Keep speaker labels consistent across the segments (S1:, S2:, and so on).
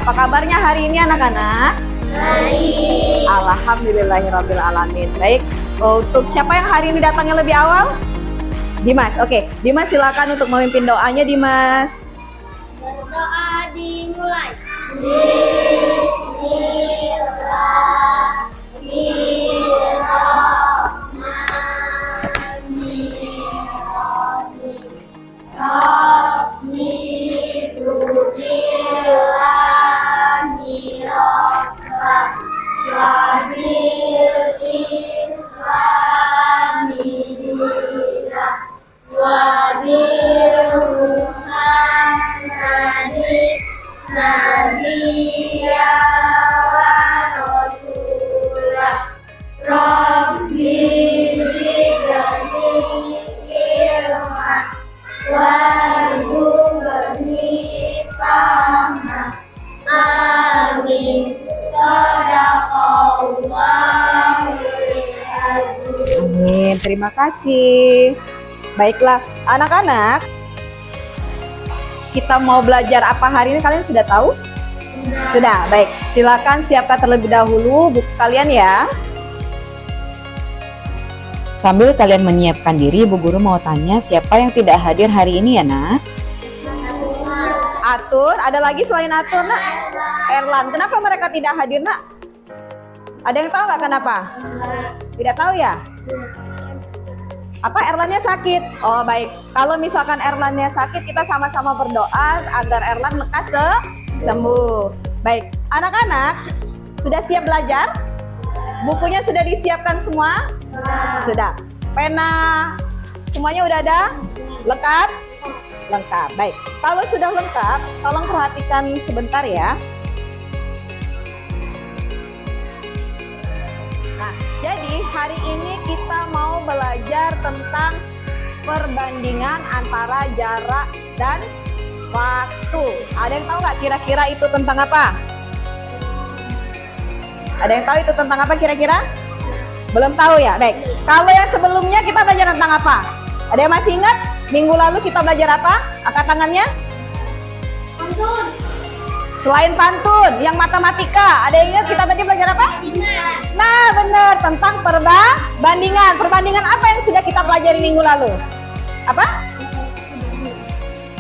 S1: Apa kabarnya hari ini anak-anak? Baik. Alhamdulillahirabbil alamin. Baik. Untuk siapa yang hari ini datangnya lebih awal? Dimas. Oke, Dimas silakan untuk memimpin doanya, Dimas.
S2: Berdoa dimulai.
S1: Amin, terima kasih. Baiklah, anak-anak, kita mau belajar apa hari ini? Kalian sudah tahu? Sudah, baik. Silakan siapkan terlebih dahulu buku kalian ya. Sambil kalian menyiapkan diri, Bu Guru mau tanya siapa yang tidak hadir hari ini ya, Nak? Atur, ada lagi selain Atur, Nak? Erlan, kenapa mereka tidak hadir, Nak? Ada yang tahu nggak kenapa? Tidak tahu ya? Apa Erlannya sakit? Oh baik, kalau misalkan Erlannya sakit, kita sama-sama berdoa agar Erlan lekas sembuh. Baik, anak-anak sudah siap belajar? Bukunya sudah disiapkan semua? Sudah. Pena semuanya udah ada? Lengkap? Lengkap. Baik, kalau sudah lengkap, tolong perhatikan sebentar ya. Nah, jadi hari ini kita mau belajar tentang perbandingan antara jarak dan waktu. Ada yang tahu nggak kira-kira itu tentang apa? Ada yang tahu itu tentang apa kira-kira? Belum tahu ya? Baik. Kalau yang sebelumnya kita belajar tentang apa? Ada yang masih ingat? Minggu lalu kita belajar apa? Angkat tangannya.
S2: Pantun.
S1: Selain pantun, yang matematika. Ada yang ingat kita tadi belajar apa? Nah, benar. Tentang perbandingan. Perbandingan apa yang sudah kita pelajari minggu lalu? Apa?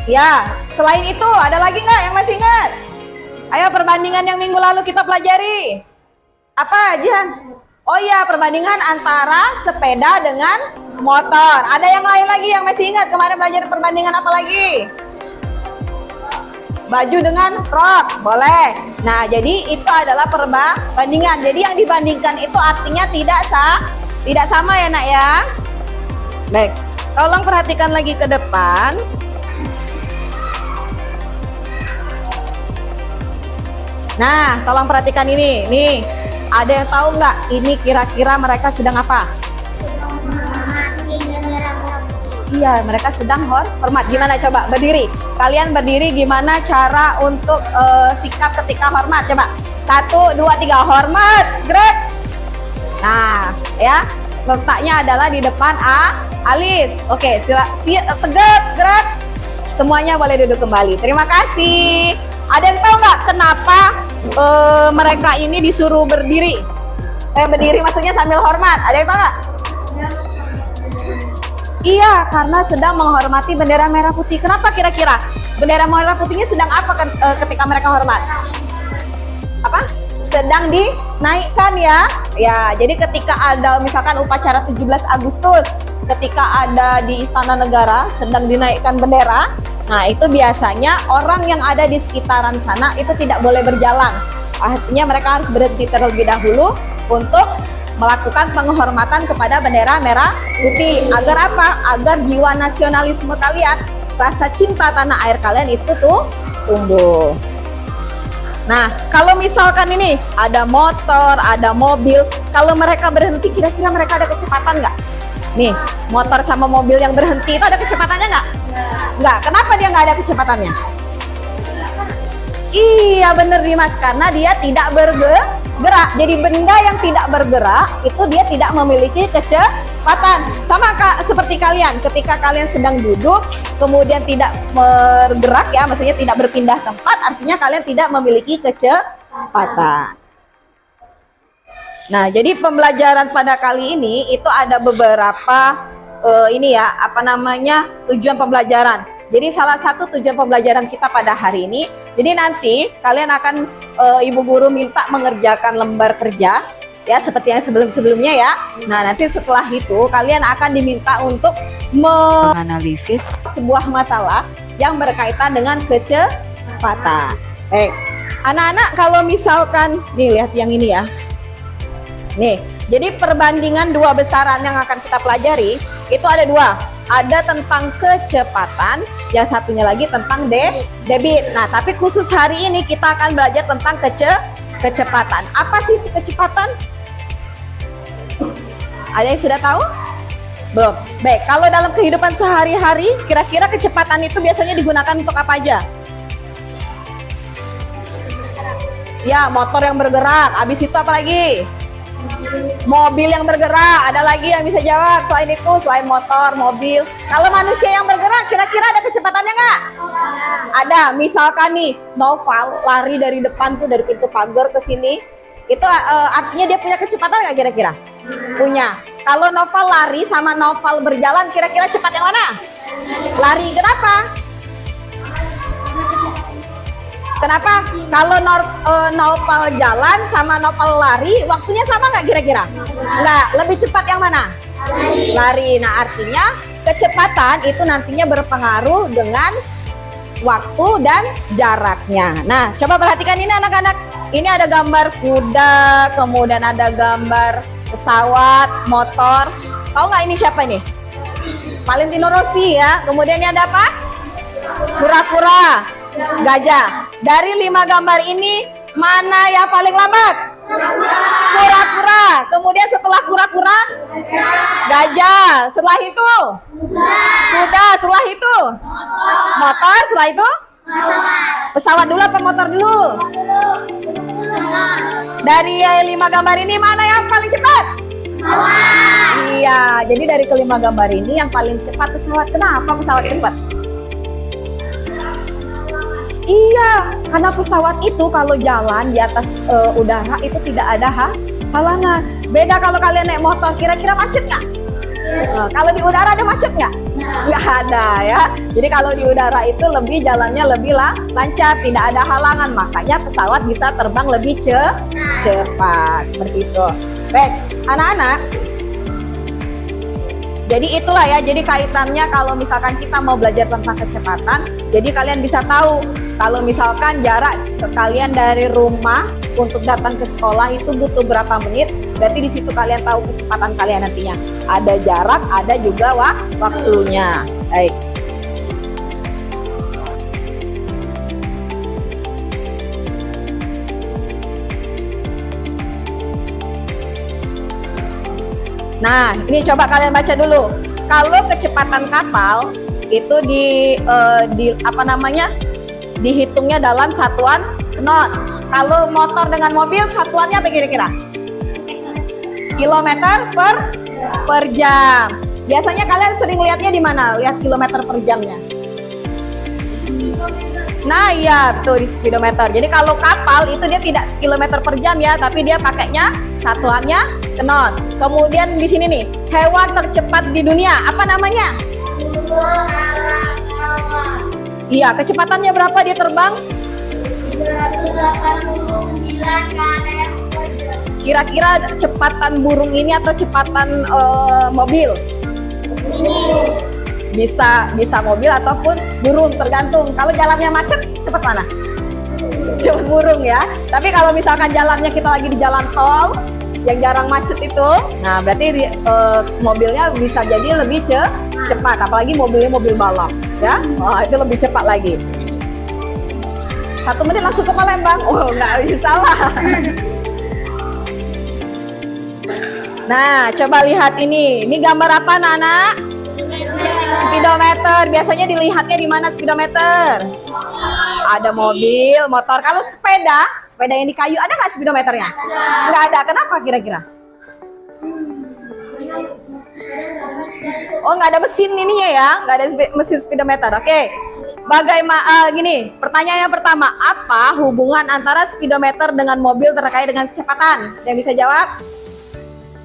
S1: Ya, selain itu ada lagi nggak yang masih ingat? Ayo perbandingan yang minggu lalu kita pelajari. Apa, Jihan? Oh iya, perbandingan antara sepeda dengan motor. Ada yang lain lagi yang masih ingat kemarin belajar perbandingan apa lagi? Baju dengan rok, boleh. Nah, jadi itu adalah perbandingan. Jadi yang dibandingkan itu artinya tidak sama ya, Nak ya. Baik, tolong perhatikan lagi ke depan. Nah, tolong perhatikan ini. Nih, ada yang tahu nggak ini kira-kira mereka sedang apa? Iya, mereka sedang hormat. Gimana coba berdiri? Kalian berdiri gimana cara untuk sikap ketika hormat? Coba 1, 2, 3 hormat, gerak. Nah, ya letaknya adalah di depan alis. Oke, tegap, gerak. Semuanya boleh duduk kembali. Terima kasih. Ada yang tahu nggak kenapa mereka ini disuruh berdiri? Berdiri maksudnya sambil hormat. Ada yang tahu nggak? Iya, karena sedang menghormati bendera merah putih. Kenapa kira-kira? Bendera merah putihnya sedang apa ketika mereka hormat? Apa? Sedang dinaikkan ya. Ya, jadi ketika ada misalkan upacara 17 Agustus, ketika ada di Istana Negara sedang dinaikkan bendera, nah itu biasanya orang yang ada di sekitaran sana itu tidak boleh berjalan. Artinya mereka harus berhenti terlebih dahulu untuk melakukan penghormatan kepada bendera merah putih. Agar apa? Agar jiwa nasionalisme kalian, rasa cinta tanah air kalian itu tuh tumbuh. Nah, kalau misalkan ini ada motor, ada mobil, kalau mereka berhenti, kira-kira mereka ada kecepatan nggak? Nih, motor sama mobil yang berhenti itu ada kecepatannya nggak? Nggak. Kenapa dia nggak ada kecepatannya? Iya bener Dimas, karena dia tidak gerak. Jadi benda yang tidak bergerak itu dia tidak memiliki kecepatan. Sama seperti kalian, ketika kalian sedang duduk kemudian tidak bergerak ya, maksudnya tidak berpindah tempat, artinya kalian tidak memiliki kecepatan. Nah, jadi pembelajaran pada kali ini itu ada beberapa tujuan pembelajaran. Jadi salah satu tujuan pembelajaran kita pada hari ini, jadi nanti kalian akan ibu guru minta mengerjakan lembar kerja ya seperti yang sebelum-sebelumnya ya. Nah, nanti setelah itu kalian akan diminta untuk menganalisis sebuah masalah yang berkaitan dengan kecepatan. Anak-anak kalau misalkan nih lihat yang ini ya. Nih, jadi perbandingan dua besaran yang akan kita pelajari itu ada dua. Ada tentang kecepatan, yang satunya lagi tentang debit. Nah, tapi khusus hari ini kita akan belajar tentang kecepatan. Apa sih kecepatan? Ada yang sudah tahu? Belum. Baik, kalau dalam kehidupan sehari-hari, kira-kira kecepatan itu biasanya digunakan untuk apa aja? Ya, motor yang bergerak. Habis itu apa lagi? Mobil yang bergerak. Ada lagi yang bisa jawab selain itu, selain motor, mobil? Kalau manusia yang bergerak, kira-kira ada kecepatannya nggak? Ada. Misalkan nih, Noval lari dari depan tuh, dari pintu pagar ke sini, itu artinya dia punya kecepatan nggak kira-kira? Punya. Kalau Noval lari sama Noval berjalan, kira-kira cepat yang mana? Lari. Kenapa? Kenapa? Kalau Noval jalan sama Noval lari, waktunya sama nggak kira-kira? Nggak. Lebih cepat yang mana? Lari. Nah, artinya kecepatan itu nantinya berpengaruh dengan waktu dan jaraknya. Nah, coba perhatikan ini anak-anak. Ini ada gambar kuda, kemudian ada gambar pesawat, motor. Tahu nggak ini siapa nih? Valentino Rossi ya. Kemudian ini ada apa? Kura-kura, gajah. Dari 5 gambar ini, mana yang paling lambat? Kura-kura. Kemudian setelah kura-kura, gajah. Setelah itu, kuda. Setelah itu, motor. Setelah itu, pesawat dulu apa motor dulu? Dari 5 gambar ini, mana yang paling cepat? Pesawat. Iya, jadi dari kelima gambar ini yang paling cepat pesawat. Kenapa pesawat cepat? Iya, karena pesawat itu kalau jalan di atas udara itu tidak ada halangan. Beda kalau kalian naik motor, kira-kira macet nggak? Kalau di udara ada macet nggak? Nggak ada ya. Jadi kalau di udara itu jalannya lebih lancar, tidak ada halangan. Makanya pesawat bisa terbang lebih cepat. Seperti itu. Baik, anak-anak. Jadi itulah ya, jadi kaitannya kalau misalkan kita mau belajar tentang kecepatan, jadi kalian bisa tahu kalau misalkan jarak kalian dari rumah untuk datang ke sekolah itu butuh berapa menit, berarti di situ kalian tahu kecepatan kalian nantinya. Ada jarak, ada juga waktunya. Baik. Nah, ini coba kalian baca dulu. Kalau kecepatan kapal itu dihitungnya dalam satuan knot. Kalau motor dengan mobil satuannya apa kira-kira? Kilometer per jam. Biasanya kalian sering lihatnya di mana? Lihat kilometer per jamnya. Nah, iya betul, di speedometer. Jadi kalau kapal itu dia tidak kilometer per jam ya, tapi dia pakainya satuannya knot. Kemudian di sini nih, hewan tercepat di dunia, apa namanya? Iya, kecepatannya berapa dia terbang? 389 km/jam. Kira-kira kecepatan burung ini atau kecepatan mobil? Bisa mobil ataupun burung, tergantung. Kalau jalannya macet, cepat mana? Cepat burung ya. Tapi kalau misalkan jalannya kita lagi di jalan tol yang jarang macet itu, nah berarti mobilnya bisa jadi lebih cepat. Apalagi mobilnya mobil balap ya, itu lebih cepat lagi. 1 menit langsung ke Palembang. Oh, nggak bisa lah. Nah, coba lihat ini. Ini gambar apa, anak-anak? Speedometer. Biasanya dilihatnya di mana speedometer? Ada mobil, motor. Kalau sepeda Sepeda yang di kayu ada nggak speedometernya? Nggak ada. Kenapa kira-kira? Oh, nggak ada mesin ininya ya? Nggak ada mesin speedometer. Oke. Bagaimana gini, pertanyaan yang pertama, apa hubungan antara speedometer dengan mobil terkait dengan kecepatan? Yang bisa jawab?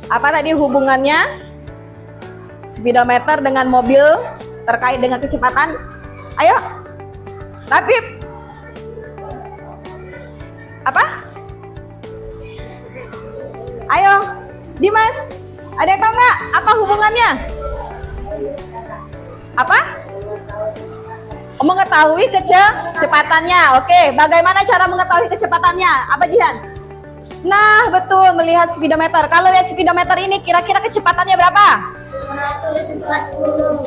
S1: Apa tadi hubungannya? Speedometer dengan mobil terkait dengan kecepatan? Ayo. Rapip. Apa? Ayo. Dimas. Ada yang tahu nggak? Apa hubungannya? Apa? Mengetahui kecepatannya. Oke, bagaimana cara mengetahui kecepatannya? Apa Jihan? Nah, betul, melihat speedometer. Kalau lihat speedometer ini, kira-kira kecepatannya berapa?
S2: 240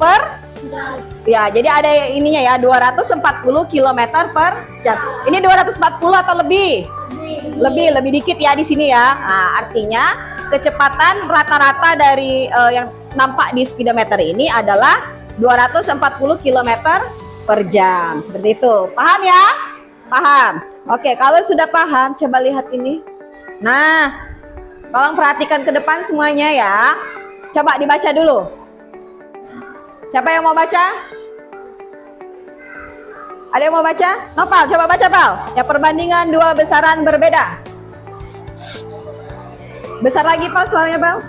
S1: Per? Ya, jadi ada ininya ya, 240 km per jam. Ini 240 atau lebih? Lebih dikit ya di sini ya. Nah, artinya kecepatan rata-rata dari yang nampak di speedometer ini adalah 240 km per jam. Seperti itu. Paham ya? Paham. Oke, kalau sudah paham, coba lihat ini. Nah, tolong perhatikan ke depan semuanya ya. Coba dibaca dulu. Siapa yang mau baca? Ada yang mau baca? Nopal, coba baca Pal. Ya, perbandingan dua besaran berbeda. Besar lagi Pal suaranya Pal.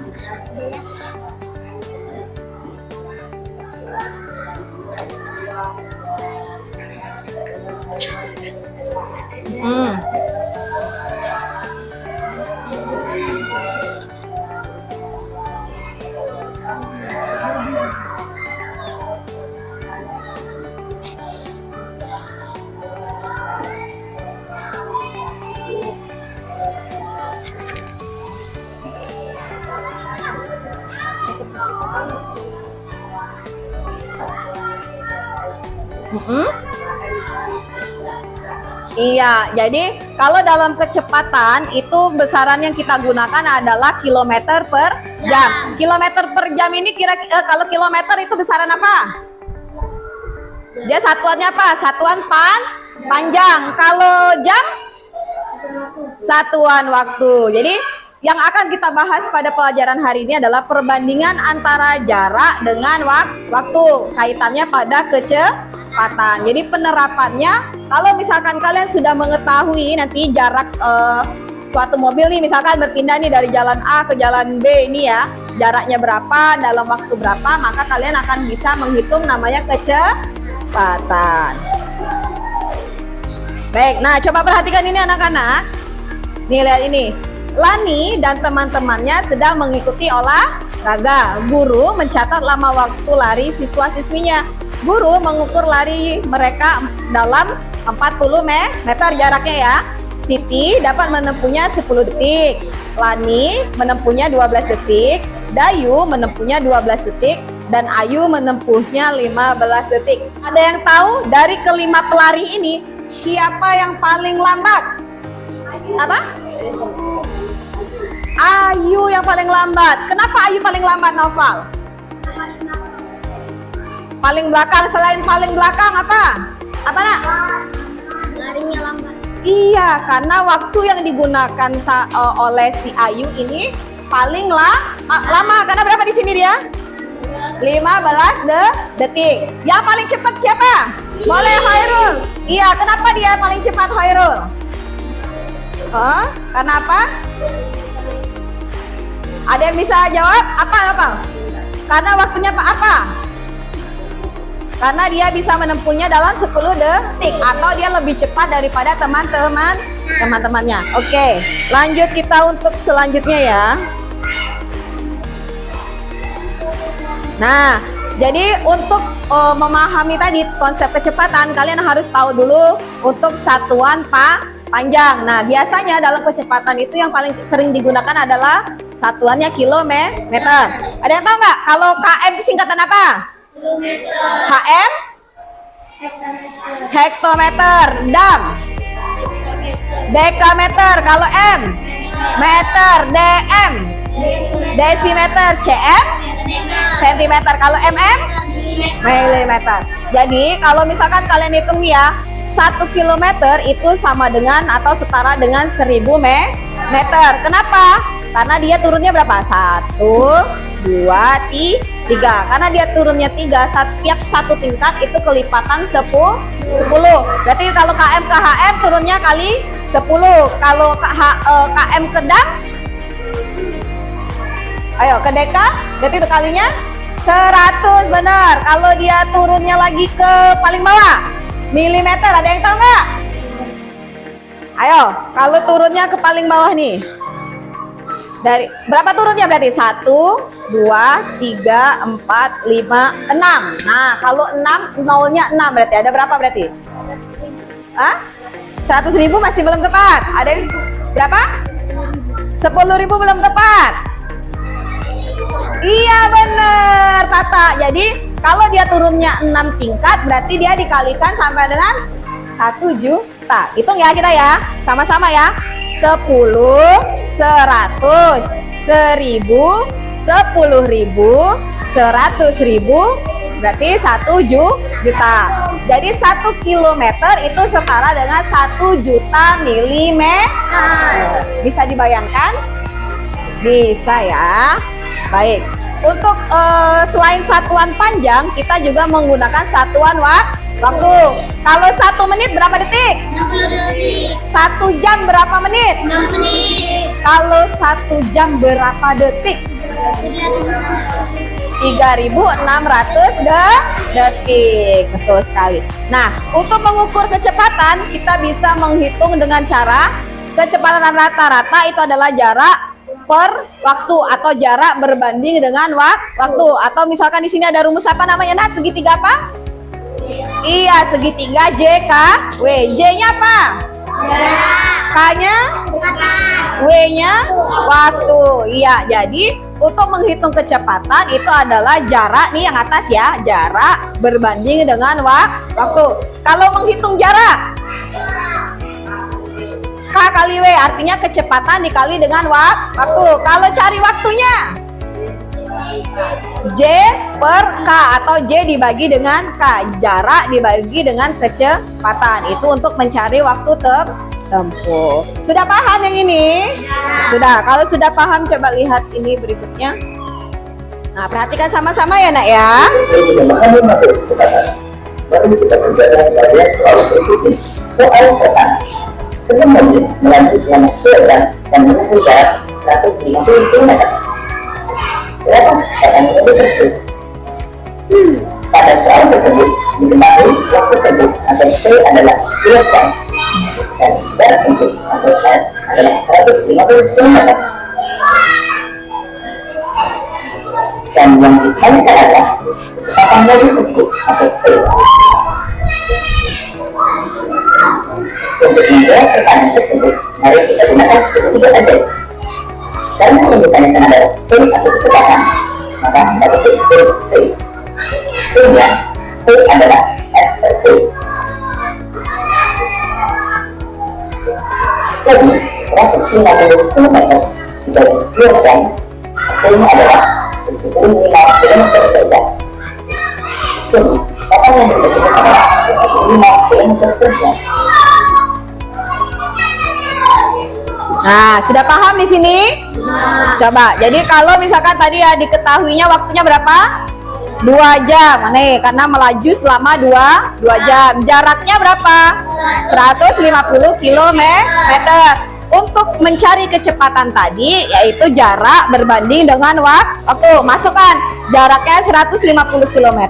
S1: Iya, jadi kalau dalam kecepatan itu besaran yang kita gunakan adalah kilometer per jam. Kilometer per jam ini kalau kilometer itu besaran apa? Dia satuannya apa? Satuan panjang. Kalau jam? Satuan waktu. Jadi yang akan kita bahas pada pelajaran hari ini adalah perbandingan antara jarak dengan waktu. Kaitannya pada kecepatan. Jadi penerapannya, kalau misalkan kalian sudah mengetahui nanti jarak suatu mobil nih, misalkan berpindah nih dari jalan A ke jalan B ini ya, jaraknya berapa, dalam waktu berapa, maka kalian akan bisa menghitung namanya kecepatan. Baik, nah coba perhatikan ini anak-anak. Nih lihat ini. Lani dan teman-temannya sedang mengikuti olahraga. Guru mencatat lama waktu lari siswa-siswinya. Guru mengukur lari mereka dalam 40 meter jaraknya ya. Siti dapat menempuhnya 10 detik. Lani menempuhnya 12 detik. Dayu menempuhnya 12 detik. Dan Ayu menempuhnya 15 detik. Ada yang tahu dari kelima pelari ini siapa yang paling lambat? Apa? Ayu yang paling lambat. Kenapa Ayu paling lambat, Noval? Paling belakang. Selain paling belakang apa? Apa nak?
S2: Larinya lambat.
S1: Iya, karena waktu yang digunakan oleh si Ayu ini paling lama. Karena berapa di sini dia? 15 detik. Yang paling cepat siapa? Boleh Hairul. Iya, kenapa dia paling cepat Hairul? Karena apa? Ada yang bisa jawab? Apa? Karena waktunya apa? Karena dia bisa menempuhnya dalam 10 detik atau dia lebih cepat daripada teman-temannya. Oke, lanjut kita untuk selanjutnya ya. Nah, jadi untuk memahami tadi konsep kecepatan, kalian harus tahu dulu untuk satuan panjang. Nah, biasanya dalam kecepatan itu yang paling sering digunakan adalah satuannya kilometer. Ada yang tahu nggak kalau KM itu singkatan apa? HM? Hektometer. DAM? Dekameter. Kalau M? Meter. DM? Desimeter. CM? Sentimeter. Kalau mm? Milimeter. Jadi kalau misalkan kalian hitung nih ya, 1 kilometer itu sama dengan atau setara dengan 1000 meter. Kenapa? Karena dia turunnya berapa? 1, 2, 3. Karena dia turunnya 3, setiap satu tingkat itu kelipatan 10. Berarti kalau KM ke HM turunnya kali 10. Kalau KM ke DAM, ayo ke DK, berarti itu kalinya 100, benar. Kalau dia turunnya lagi ke paling bawah, milimeter, ada yang tahu nggak? Ayo, kalau turunnya ke paling bawah nih, dari berapa turunnya berarti? 1, 2, 3, 4, 5, 6. Nah, kalau 6, nolnya 6 berarti ada berapa berarti? Hah? 100.000 masih belum tepat. Ada yang berapa? 10.000 belum tepat. Iya bener Tata. Jadi kalau dia turunnya 6 tingkat berarti dia dikalikan sampai dengan 1 juta. Hitung ya kita ya, sama-sama ya. 10, 100, 1000, 10.000, 100.000 berarti 1 juta. Jadi 1 kilometer itu setara dengan 1 juta milimeter. Bisa dibayangkan? Bisa ya. Baik. Untuk selain satuan panjang, kita juga menggunakan satuan waktu. Kalau 1 menit berapa detik?
S2: 60 detik.
S1: 1 jam berapa menit?
S2: 6 menit.
S1: Kalau 1 jam berapa detik? 3.600 detik. Betul sekali. Nah, untuk mengukur kecepatan, kita bisa menghitung dengan cara kecepatan rata-rata itu adalah jarak per waktu atau jarak berbanding dengan waktu. Atau misalkan di sini ada rumus apa namanya? Nah, segitiga apa? Iya, segitiga JKW. J-nya apa? K-nya? W-nya? Waktu. Iya, jadi untuk menghitung kecepatan itu adalah jarak nih yang atas ya, jarak berbanding dengan waktu. Kalau menghitung jarak, K kali W artinya kecepatan dikali dengan waktu. Kalau cari waktunya, J per K atau J dibagi dengan K, jarak dibagi dengan kecepatan. Itu untuk mencari waktu tempuh. Sudah paham yang ini? Sudah. Kalau sudah paham coba lihat ini berikutnya. Nah, perhatikan sama-sama ya nak ya.
S3: Memahami materi kecepatan, mari kita berjalan bagian soal berikutnya. Soal pertama, sebelum mobil melaju selama 2 jam dan menempuh jarak 150 km. Berapa kecepatan mobil tersebut? Pada soal tersebut diketahui waktu tempuh atau T adalah 2 jam dan jarak tempuh atau S adalah 150 km. Dan yang ditanyakan adalah kecepatan mobil tersebut atau T. Untuk menjawab pertanyaan tersebut, mari kita gunakan segitiga aja. Karena yang ditanyakan adalah T atau kecepatan, maka kita ketik T. Sehingga T adalah S per T. Jadi 150 km dibagi 2 jam, hasilnya adalah 75 km per jam. Jadi kecepatan yang tersebut adalah 75 km per jam.
S1: Nah, sudah paham di sini? Coba. Jadi kalau misalkan tadi ya diketahuinya waktunya berapa? 2 jam. Nih, karena melaju selama 2 jam. Jaraknya berapa? 150 km. Untuk mencari kecepatan tadi yaitu jarak berbanding dengan waktu. Masukkan jaraknya 150 km,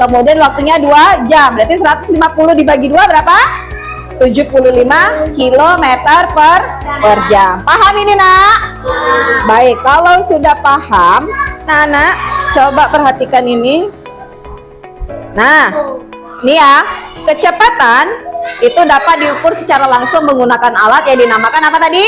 S1: kemudian waktunya 2 jam. Berarti 150 dibagi 2 berapa? 75 km per jam. Paham ini nak? Baik, kalau sudah paham, Nana coba perhatikan ini. Nah, ini ya, kecepatan itu dapat diukur secara langsung menggunakan alat yang dinamakan apa tadi?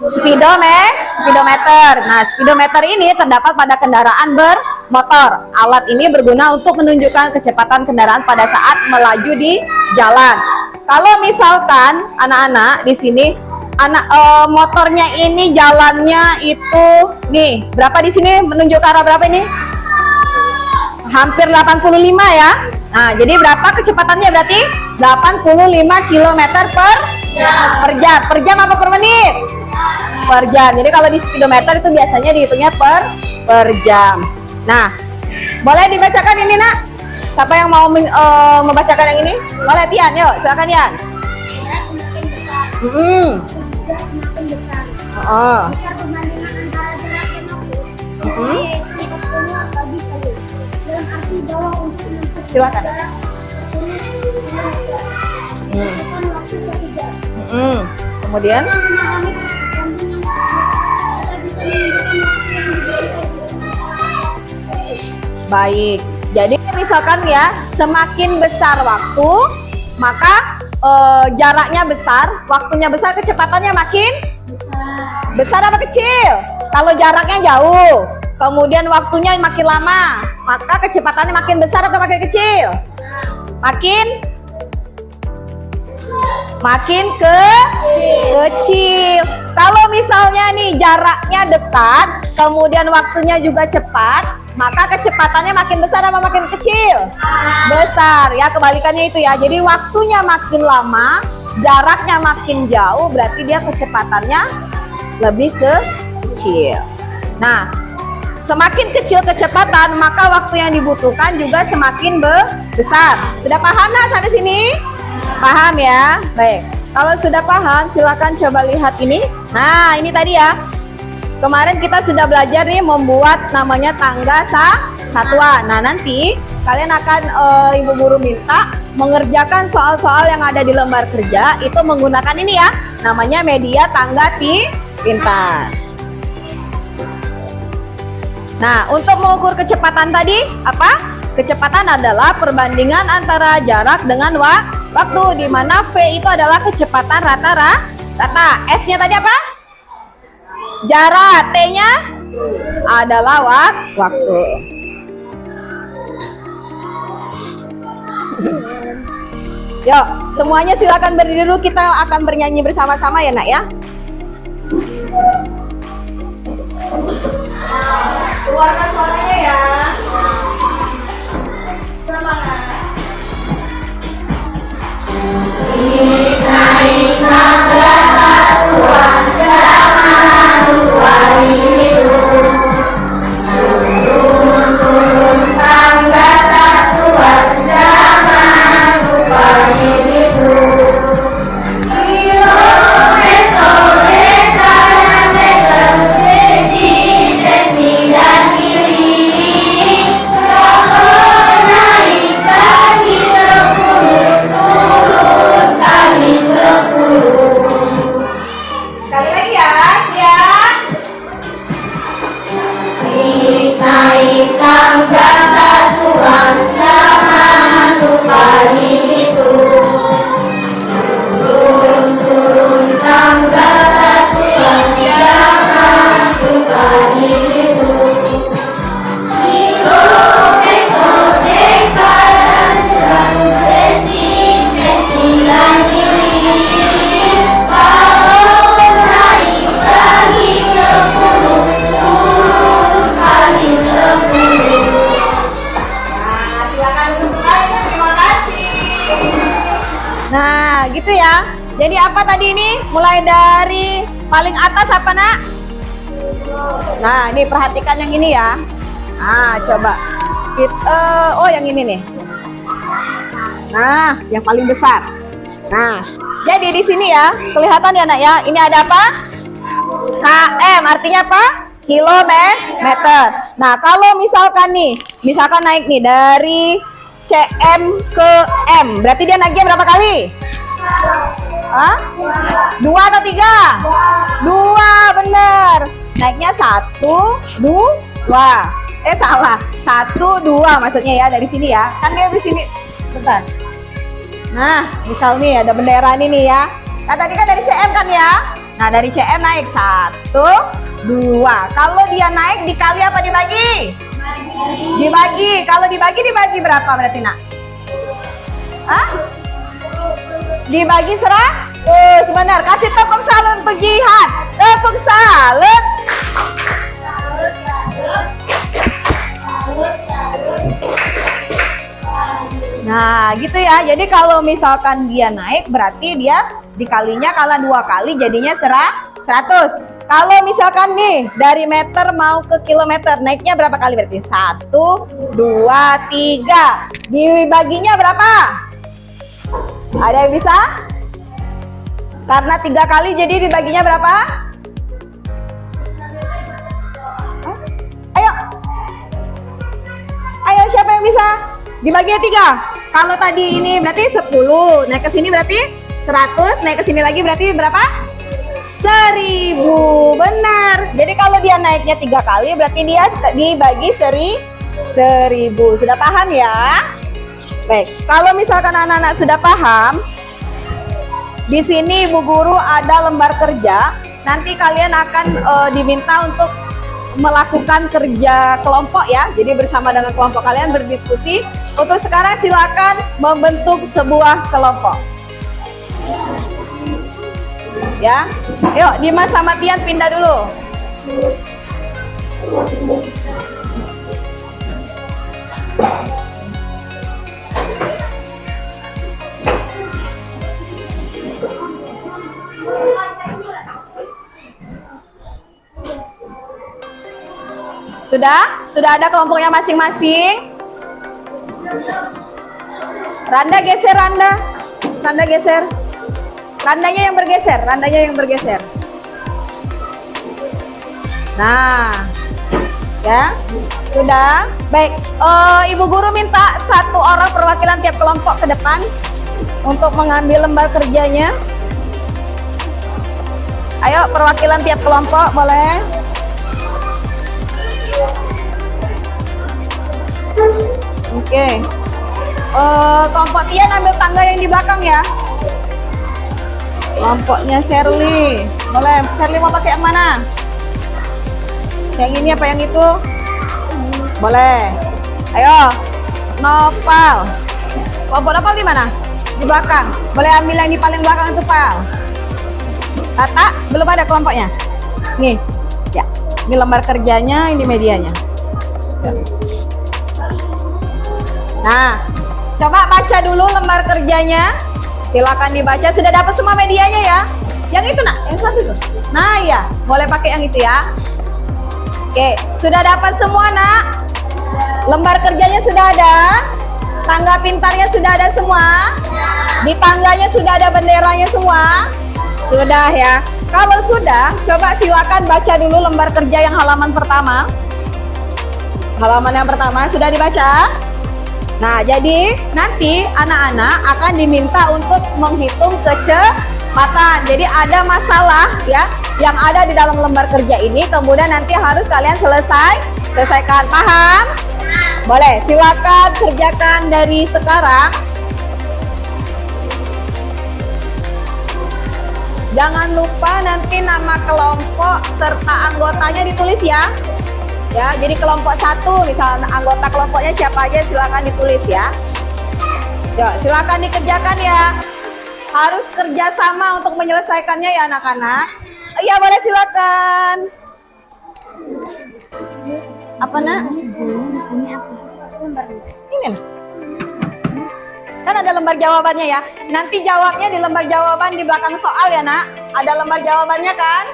S1: Speedometer. Nah, speedometer ini terdapat pada kendaraan bermotor. Alat ini berguna untuk menunjukkan kecepatan kendaraan pada saat melaju di jalan. Kalau misalkan anak-anak di sini, motornya ini jalannya itu nih berapa di sini menunjuk ke arah berapa ini? Hampir 85 ya. Nah, jadi berapa kecepatannya berarti? 85 km per jam. Per jam apa per menit? Per jam. Jadi kalau di speedometer itu biasanya dihitungnya per jam. Nah, boleh dibacakan ini, Nak? Siapa yang mau membacakan yang ini? Boleh, Tian. Yuk, silakan, Tian.
S2: Semakin besar.
S1: Oh.
S2: Besar perbandingan antara jarak dan waktu. Yaitu tidak semua bagi saya. Dalam arti bahwa untuk menempuh
S1: Silakan.
S2: jarak membutuhkan waktu 1 jam.
S1: Kemudian?
S2: Yang memahami perbandingan kita bisa menentukan waktu yang diberikan.
S1: Baik. Jadi misalkan ya, semakin besar waktu, maka jaraknya besar, waktunya besar, kecepatannya makin besar apa kecil? Kalau jaraknya jauh, kemudian waktunya makin lama, maka kecepatannya makin besar atau makin kecil? Makin kecil. Kalau misalnya nih jaraknya dekat, kemudian waktunya juga cepat, maka kecepatannya makin besar apa makin kecil? Besar. Ya, kebalikannya itu ya. Jadi waktunya makin lama, jaraknya makin jauh, berarti dia kecepatannya lebih kecil. Nah, semakin kecil kecepatan, maka waktu yang dibutuhkan juga semakin besar. Sudah paham nah sampai sini? Paham ya? Baik. Kalau sudah paham, silakan coba lihat ini. Nah, ini tadi ya. Kemarin kita sudah belajar nih membuat namanya tangga satuan. Nah, nanti kalian akan Ibu Guru minta mengerjakan soal-soal yang ada di lembar kerja itu menggunakan ini ya. Namanya media tangga pintar. Nah, untuk mengukur kecepatan tadi apa? Kecepatan adalah perbandingan antara jarak dengan waktu, di mana V itu adalah kecepatan rata-rata. S-nya tadi apa? Jarak. T-nya adalah waktu. Yuk, semuanya silakan berdiri dulu, kita akan bernyanyi bersama-sama ya, Nak ya. Keluarkan suaranya ya. Semangat. Naiklah kelas satuan, jangan lupa hidup. Turun tangga satuan, jangan lupa hidup. Kilometer, kanan meter, desi, senti, dan mili. Kalau naik kali 10, turun kali 10. Sekali lagi ya, siap. Naik tangga satuan, jangan lupa hidup. Turun tangga satuan, jangan lupa hidup. Kilometer, dekadan, desi, senti, dan mili. Kalau naik kali 10, turun kali 10. Nah, silakan duduk aja. Terima kasih. Nah, gitu ya. Jadi apa tadi ini? Mulai dari paling atas apa, Nak? Nah, ini perhatikan yang ini ya. Nah, coba. Oh, yang ini nih. Nah, yang paling besar. Nah, jadi di sini ya, kelihatan ya, Nak ya. Ini ada apa? KM, artinya apa? Kilometer. Nah, kalau misalkan nih, misalkan naik nih dari CM ke M, berarti dia naiknya berapa kali? Hah? 2 atau 3? 2, bener. Naiknya 1, 2. Salah. 1, 2 maksudnya ya, dari sini ya. Kan dia di sini. Bentar. Nah, misal nih ada bendera ini nih ya. Nah, tadi kan dari CM kan ya. Nah, dari CM naik 1, 2. Kalau dia naik dikali apa dibagi? Dibagi. Kalau dibagi berapa berarti, Nak? Hah? Dibagi 100. Benar. Kasih tepuk salut untuk Jihad. Tepuk salut. Nah, gitu ya. Jadi kalau misalkan dia naik, berarti dia dikalinya kalau 2 kali jadinya 100. Kalau misalkan nih dari meter mau ke kilometer, naiknya berapa kali berarti? 1, 2, 3. Dibaginya berapa? Ada yang bisa? Karena 3 kali jadi dibaginya berapa? Ayo. Ayo, siapa yang bisa? Dibaginya 3. Kalau tadi ini berarti 10, naik ke sini berarti 100, naik ke sini lagi berarti berapa? 1000. Benar. Jadi kalau dia naiknya 3 kali berarti dia dibagi 1000. Sudah paham ya? Baik. Kalau misalkan anak-anak sudah paham, di sini Ibu Guru ada lembar kerja. Nanti kalian akan diminta untuk melakukan kerja kelompok ya. Jadi bersama dengan kelompok kalian berdiskusi. Untuk sekarang silakan membentuk sebuah kelompok. Ya. Yuk, Dimas sama Tian pindah dulu. Sudah? Sudah ada kelompoknya masing-masing? Randa geser, Randa. Randa geser. Randanya yang bergeser, randanya yang bergeser. Nah, ya, sudah. Baik, Ibu Guru minta 1 orang perwakilan tiap kelompok ke depan untuk mengambil lembar kerjanya. Ayo, perwakilan tiap kelompok, boleh. Oke. Kelompok Tian ambil tangga yang di belakang ya. Kelompoknya Shirley. Boleh, Shirley mau pakai yang mana? Yang ini apa yang itu? Boleh. Ayo. Nopal. Kelompok Nopal di mana? Di belakang. Boleh ambil yang di paling belakang itu, Pal. Tata, belum ada kelompoknya. Nih. Ya. Ini lembar kerjanya, ini medianya. Ya. Nah, coba baca dulu lembar kerjanya. Silakan dibaca. Sudah dapat semua medianya ya? Yang itu nak, yang satu tuh. Nah ya, boleh pakai yang itu ya. Oke, sudah dapat semua nak. Lembar kerjanya sudah ada. Tangga pintarnya sudah ada semua. Di tangganya sudah ada benderanya semua. Sudah ya. Kalau sudah, coba silakan baca dulu lembar kerja yang halaman pertama. Halaman yang pertama sudah dibaca? Nah, jadi nanti anak-anak akan diminta untuk menghitung kecepatan. Jadi ada masalah ya yang ada di dalam lembar kerja ini, kemudian nanti harus kalian selesaikan. Paham? Boleh, silakan kerjakan dari sekarang. Jangan lupa nanti nama kelompok serta anggotanya ditulis ya. Ya, jadi kelompok 1, misalnya anggota kelompoknya siapa aja silakan ditulis ya. Yuk, silakan dikerjakan ya. Harus kerjasama untuk menyelesaikannya ya anak-anak. Iya, boleh silakan. Apa nak?
S2: Di sini apa? Lembar
S1: Ini. Kan ada lembar jawabannya ya. Nanti jawabnya di lembar jawaban di belakang soal ya nak. Ada lembar jawabannya kan?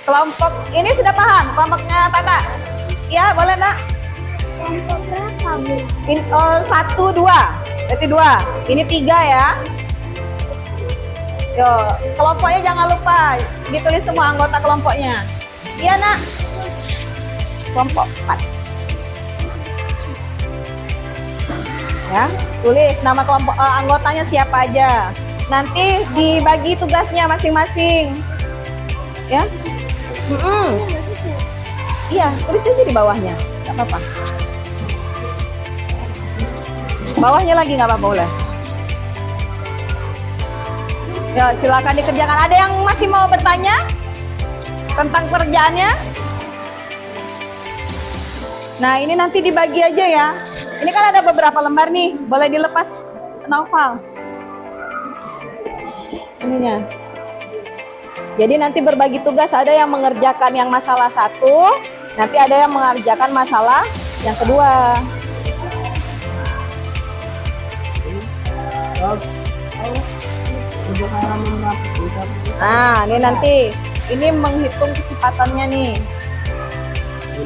S1: Kelompok ini sudah paham? Kelompoknya Tata? Ya, boleh nak?
S2: kelompok berapa, Bu?
S1: 1, 2. Berarti 2. Ini 3 ya. Yo, kelompoknya jangan lupa ditulis semua anggota kelompoknya. Iya nak? Kelompok 4. Ya, tulis nama kelompok anggotanya siapa aja. Nanti dibagi tugasnya masing-masing. Ya. Iya, tulis aja di bawahnya, nggak apa-apa. Bawahnya lagi nggak apa-apa, boleh. Ya, silakan dikerjakan. Ada yang masih mau bertanya tentang pekerjaannya? Nah, ini nanti dibagi aja ya. Ini kan ada beberapa lembar nih, boleh dilepas novel. Ininya. Jadi nanti berbagi tugas, ada yang mengerjakan yang masalah 1, nanti ada yang mengerjakan masalah Yang kedua. Nah, ini nanti ini menghitung kecepatannya nih.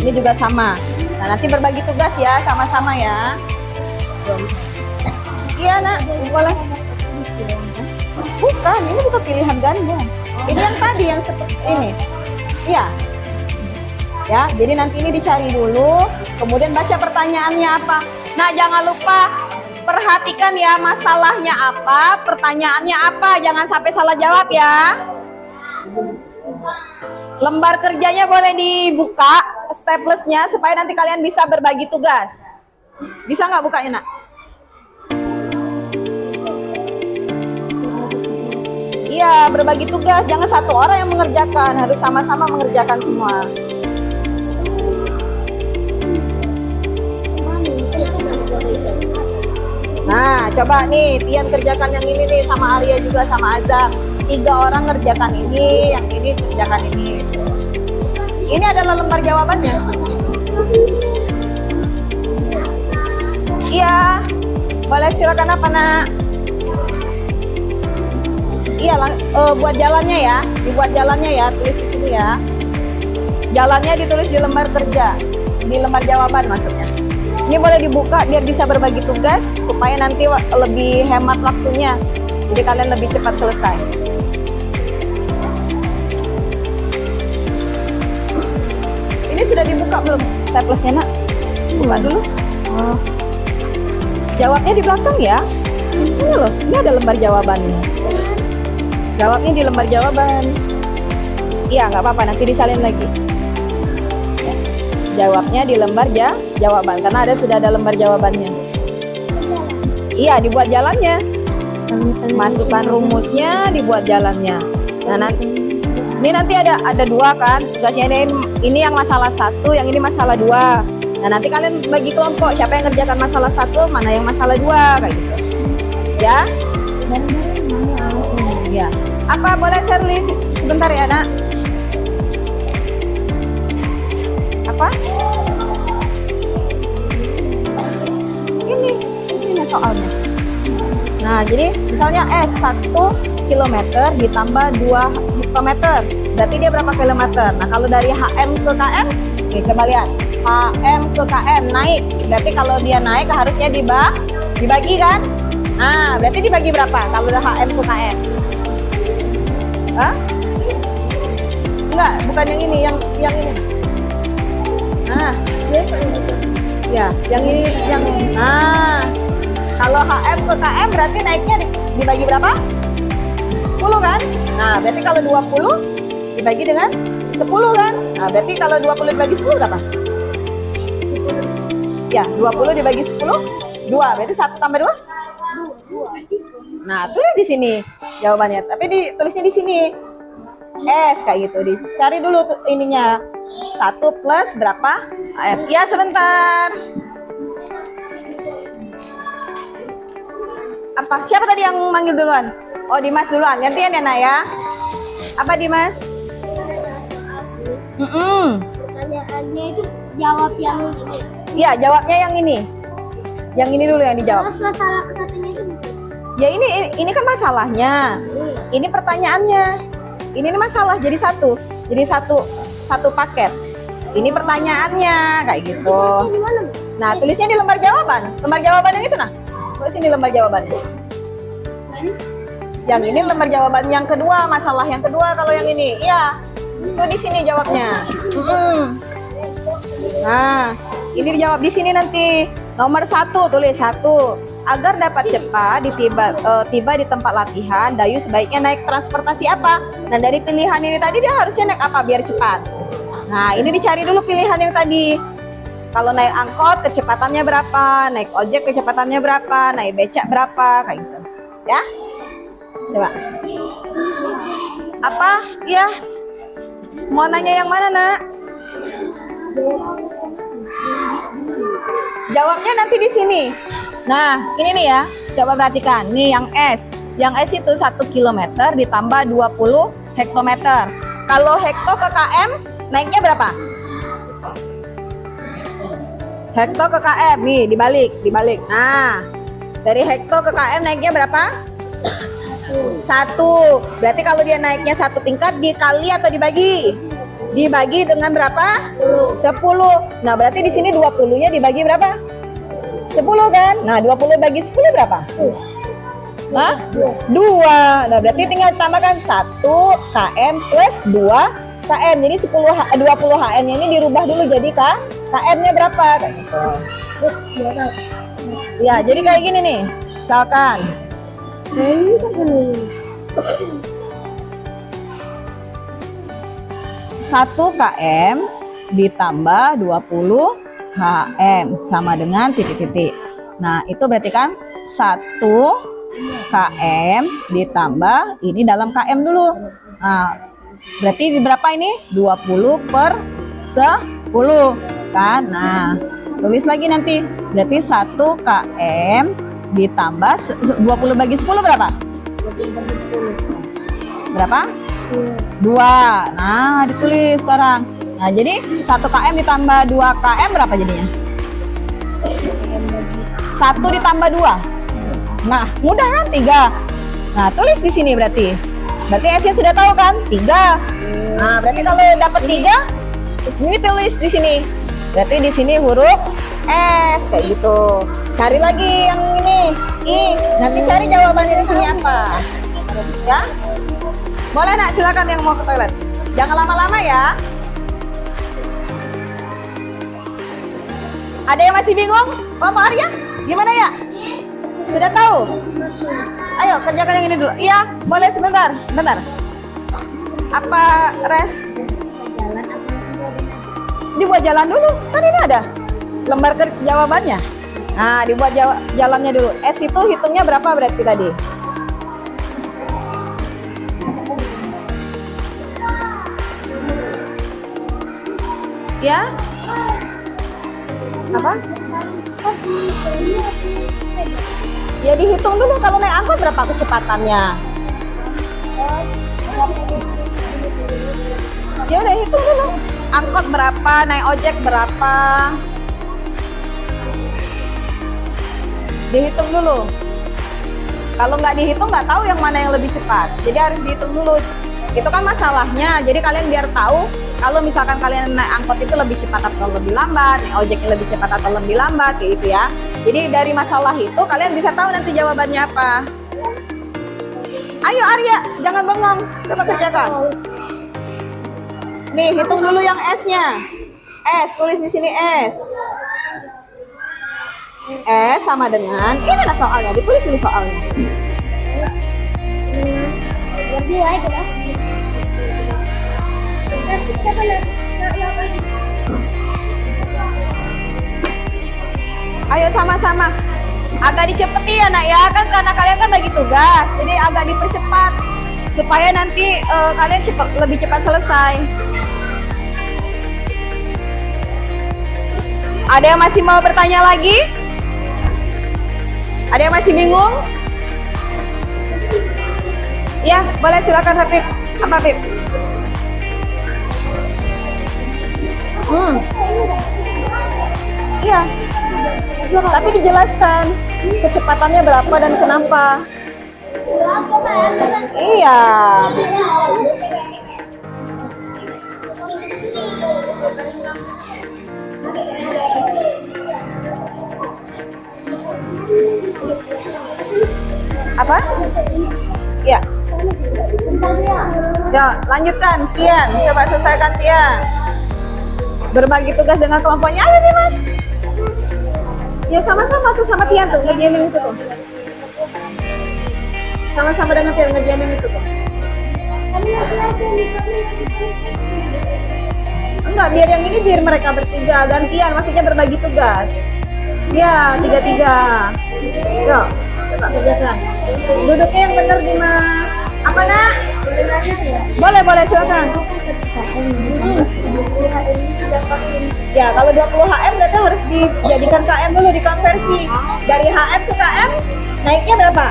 S1: Ini juga sama. Nah, nanti berbagi tugas ya, sama-sama ya. Iya, Nak. Boleh. Bukan, ini bukan pilihan ganda. Ini yang tadi yang seperti ini. Iya. Ya, jadi nanti ini dicari dulu, kemudian baca pertanyaannya apa. Nah, jangan lupa perhatikan ya masalahnya apa, pertanyaannya apa, jangan sampai salah jawab ya. Lembar kerjanya boleh dibuka staplesnya supaya nanti kalian bisa berbagi tugas. Bisa nggak bukanya, Nak? Iya, berbagi tugas, jangan satu orang yang mengerjakan, harus sama-sama mengerjakan semua. Nah, coba nih, Tian kerjakan yang ini nih, sama Arya juga, sama Azam. 3 orang ngerjakan ini, yang ini kerjakan ini. Ini adalah lembar jawabannya. Iya, boleh silakan apa, Nak? Iya, buat jalannya ya, dibuat jalannya ya, tulis di sini ya. Jalannya ditulis di lembar kerja, di lembar jawaban maksudnya. Ini boleh dibuka biar bisa berbagi tugas supaya nanti lebih hemat waktunya. Jadi kalian lebih cepat selesai. Ini sudah dibuka belum staplesnya, Nak? Buka dulu. Oh. Jawabnya di belakang ya. Ini loh, ini ada lembar jawabannya. Jawabnya di lembar jawaban. Iya, nggak apa-apa, nanti disalin lagi. Ya. Jawabnya di lembar jawaban karena sudah ada lembar jawabannya. Iya, dibuat jalannya. Masukkan rumusnya, dibuat jalannya. Nah, ini nanti ada 2 kan? Tugasnya ini yang masalah 1, yang ini masalah 2. Nah, nanti kalian bagi kelompok, siapa yang ngerjakan masalah 1, mana yang masalah 2 kayak gitu. Ya? Ya. Apa boleh Shirley sebentar ya, Nak? Apa? Ini soalnya. Nah, jadi misalnya S 1 kilometer ditambah 2 hektometer. Berarti dia berapa kilometer? Nah, kalau dari HM ke KM, nih coba lihat. HM ke KM naik. Berarti kalau dia naik harusnya dibagi kan? Nah, berarti dibagi berapa kalau udah HM ke KM? Hah? Enggak, bukan yang ini, yang ini. Nah, ya, yang ini, nah, kalau HM ke KM berarti naiknya dibagi berapa? 10 kan? Nah, berarti kalau 20 dibagi dengan 10 kan? Nah, berarti kalau 20 dibagi 10 berapa? Ya, 20 dibagi 10, 2. Berarti 1 tambah 2? 2. Nah, tulis di sini jawabannya. Tapi ditulisnya di sini. S kayak gitu. Dicari dulu tuh ininya. 1 plus berapa? Ya, sebentar. Apa? Siapa tadi yang manggil duluan? Oh, Dimas duluan. Gantian ya, Nak ya. Apa, Dimas?
S2: Pertanyaannya itu jawab yang ini.
S1: Iya, jawabnya yang ini. Yang ini dulu yang dijawab.
S2: Terus masalah satunya itu bukan?
S1: Ya ini kan masalahnya. Ini pertanyaannya. Ini masalah jadi satu. Jadi satu paket. Ini pertanyaannya kayak gitu. Nah, tulisnya di lembar jawaban. Lembar jawaban yang itu, nah. Tulisin di lembar jawaban. Yang ini lembar jawaban yang kedua, masalah yang kedua kalau yang ini. Iya. Itu di sini jawabnya. Nah, ini dijawab di sini nanti. Nomor 1, tulis 1. Agar dapat cepat tiba di tempat latihan, Dayu sebaiknya naik transportasi apa? Nah, dari pilihan ini tadi dia harusnya naik apa biar cepat? Nah, ini dicari dulu pilihan yang tadi. Kalau naik angkot kecepatannya berapa? Naik ojek kecepatannya berapa? Naik becak berapa? Kayak gitu. Ya? Coba. Apa? Ya. Mau nanya yang mana, Nak? Jawabnya nanti di sini. Nah, ini nih ya. Coba perhatikan. Nih yang S. Yang S itu 1 kilometer ditambah 20 hektometer. Kalau hekto ke KM naiknya berapa? Hekto ke km nih, dibalik. Nah, dari hekto ke km naiknya berapa? 1. Berarti kalau dia naiknya 1 tingkat dikali atau dibagi? Dibagi dengan berapa? 10. Nah, berarti di sini 20-nya dibagi berapa? 10 kan? Nah, 20 bagi 10 berapa? Hah? 2. Nah, berarti tinggal tambahkan 1 km plus 2 km. Jadi 20 HM-nya ini dirubah dulu jadi KM-nya berapa? Kayak gitu.
S2: Terus berapa?
S1: Ya, jadi kayak gini nih. Misalkan
S2: Ini sampai
S1: 1 km ditambah 20 HM sama dengan titik-titik. Nah, itu berarti kan 1 km ditambah ini dalam km dulu. Nah, berarti berapa ini? 20 per 10 kan? Nah, tulis lagi nanti. Berarti 1 km ditambah 20 bagi 10 berapa? Berapa? 2. Nah, ditulis sekarang. Nah, jadi 1 km ditambah 2 km berapa jadinya? 1 ditambah 2. Nah, mudah kan? 3. Nah, tulis di sini berarti. Berarti S-nya sudah tahu kan? 3. Nah, berarti kalau dapat 3, ini tulis di sini. Berarti di sini huruf S kayak gitu. Cari lagi yang ini. I. Nanti cari jawabannya di sini apa? Ya? Boleh nak, silakan yang mau ke toilet. Jangan lama-lama ya. Ada yang masih bingung? Pak Arya? Gimana ya? Sudah tahu? Ayo kerjakan yang ini dulu. Iya, boleh sebentar. Bentar. Apa res? Dibuat jalan dulu. Kan ini ada lembar jawabannya. Nah, dibuat jalannya dulu. S itu hitungnya berapa berarti tadi? Ya? Apa? Ya dihitung dulu kalau naik angkot berapa kecepatannya. Ya udah hitung dulu. Angkot berapa, naik ojek berapa. Dihitung dulu. Kalau nggak dihitung nggak tahu yang mana yang lebih cepat. Jadi harus dihitung dulu. Itu kan masalahnya. Jadi kalian biar tahu kalau misalkan kalian naik angkot itu lebih cepat atau lebih lambat, naik ojeknya lebih cepat atau lebih lambat, kayak gitu ya. Jadi dari masalah itu kalian bisa tahu nanti jawabannya apa. Ayo Arya, jangan bengong. Coba kerjakan. Nih, hitung dulu yang S-nya. S, tulis di sini S. S sama dengan, ini ada soalnya, ditulis dulu soalnya.
S2: Lebih baik ya. Kita benar.
S1: Ayo sama-sama. Agak dicepeti ya nak ya, kan karena kalian kan bagi tugas, jadi agak dipercepat supaya nanti kalian lebih cepat selesai. Ada yang masih mau bertanya lagi? Ada yang masih bingung? Ya, boleh silakan Habib. Apa Habib? Iya. Tapi dijelaskan kecepatannya berapa dan kenapa. Iya. Apa? Ya. Ya, lanjutkan Tian. Coba selesaikan Tian. Berbagi tugas dengan kelompoknya. Ayo nih Mas. Ya sama-sama tuh sama Tian tuh ngerjain itu tuh. Sama-sama dengan Tian ngerjain itu tuh. Enggak, biar yang ini biar mereka bertiga gantian, maksudnya berbagi tugas. Ya, 3-3. Yuk, coba kerjakan. Duduknya yang benar Dimas. Apa nak? Boleh silakan. Ya, kalau 20 HM berarti harus dijadikan KM dulu, dikonversi. Dari HM ke KM naiknya berapa?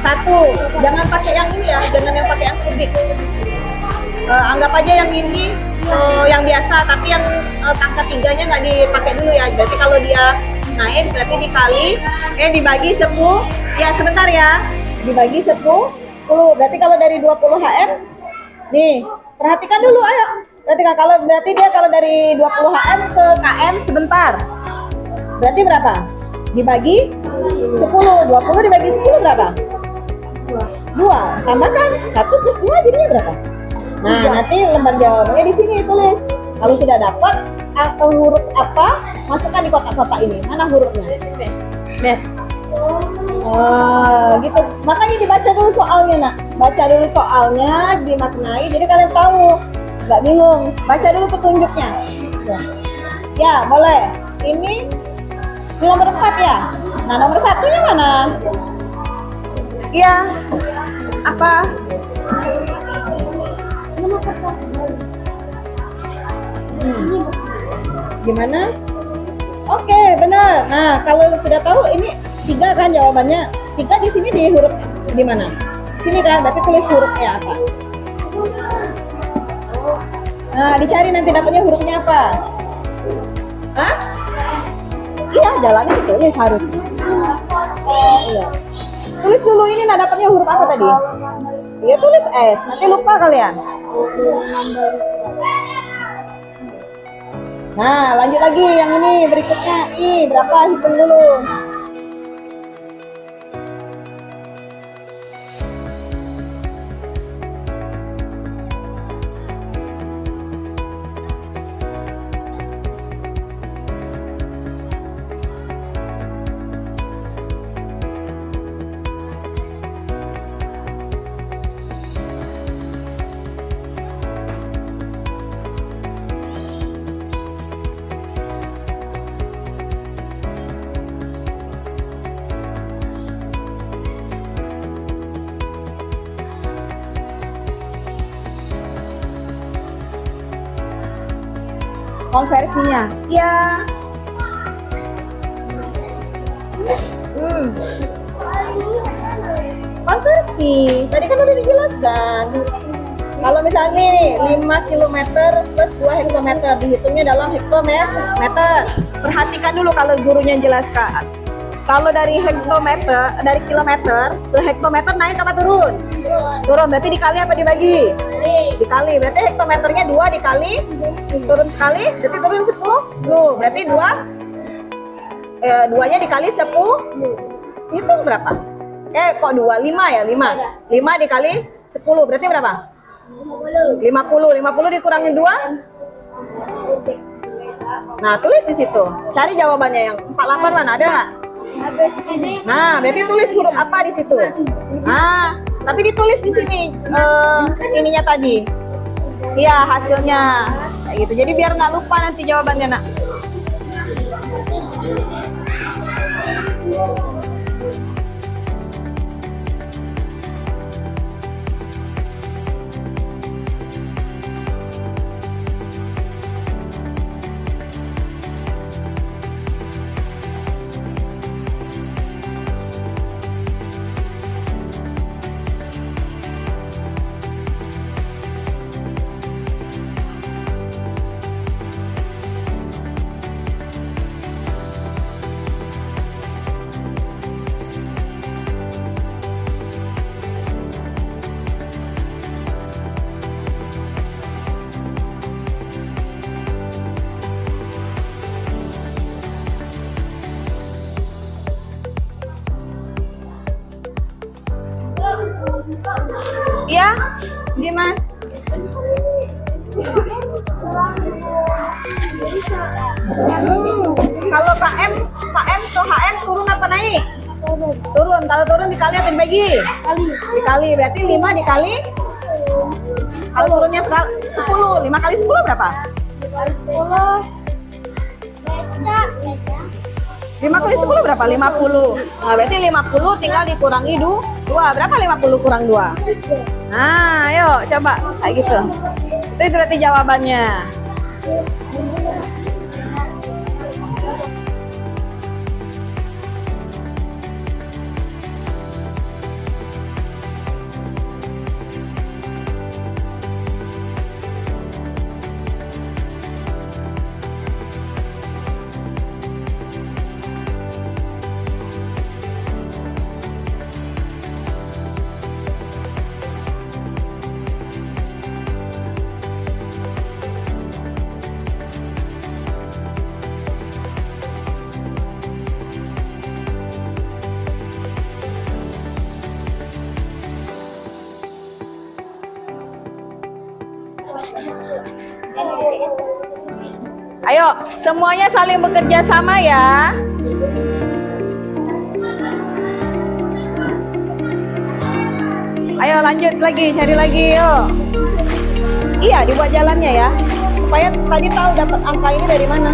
S1: 1. Jangan pakai yang ini ya, jangan yang pakai yang kubik. anggap aja yang ini yang biasa, tapi yang angka 3-nya nggak dipakai dulu ya. Berarti kalau dia naik berarti dibagi 10. Ya sebentar ya, dibagi 10. Berarti kalau dari 20 HM, nih perhatikan dulu, ayo. Berarti dia kalau dari 20 HM ke KM sebentar. Berarti berapa? Dibagi 10. 20 dibagi 10 berapa? 2. Tambahkan 1 plus 2 jadinya berapa? Nah, nanti lembar jawabannya di sini tulis. Kalau sudah dapat huruf apa, masukkan di kotak-kotak ini. Mana hurufnya? Mes. Oh, gitu. Makanya dibaca dulu soalnya, Nak. Baca dulu soalnya, dimaknai. Jadi kalian tahu, nggak bingung. Baca dulu petunjuknya. Ya, boleh. Ini nomor 4 ya. Nah, nomor 1-nya mana? Iya. Apa? Gimana? Oke, benar. Nah, kalau sudah tahu ini 3 kan jawabannya. 3 di sini di huruf di mana? Sini kan, berarti tulis hurufnya apa? Nah, dicari nanti dapatnya hurufnya apa? Hah? Iya, jalannya ditulis harus. Iya. Tulis dulu ini, nah dapatnya huruf apa tadi? Iya, tulis S. Nanti lupa kalian. Nah, lanjut lagi yang ini berikutnya. Berapa? Hitung dulu. Konversinya, ya. Konversi, tadi kan udah dijelaskan. Kalau misalnya nih 5 km plus 2 hektometer, dihitungnya dalam hektometer. Perhatikan dulu kalau gurunya jelaskan. Kalau dari kilometer ke hektometer naik apa turun? Turun, berarti dikali apa dibagi? Dikali, berarti hektometernya 2 dikali, turun sekali, berarti turun 10. Berarti 2-nya dikali 10. Hitung berapa? Kok 2? 5 ya? 5 dikali 10, berarti berapa? 50 dikurangin 2. Nah, tulis di situ. Cari jawabannya yang 48 mana? Ada nggak? Nah, berarti tulis huruf apa di situ? Nah, tapi ditulis di sini ininya tadi. Iya, hasilnya. Kayak gitu. Jadi biar nggak lupa nanti jawabannya, Nak. Iya, Dimas. Kalau KM ke HM turun apa naik? Turun. Kalau turun dikali atau dibagi? Dikali. Berarti 5 dikali. Kalau turunnya 10, 5 kali 10 berapa? 5 kali 10 berapa? 50. Nah, berarti 50 tinggal dikurangi 2. Berapa 50 kurang 2? Nah, ayo coba kayak gitu. Itu berarti jawabannya. Ayo, semuanya saling bekerja sama ya. Ayo lanjut lagi, cari lagi yuk. Iya, dibuat jalannya ya. Supaya tadi tahu dapat angka ini dari mana.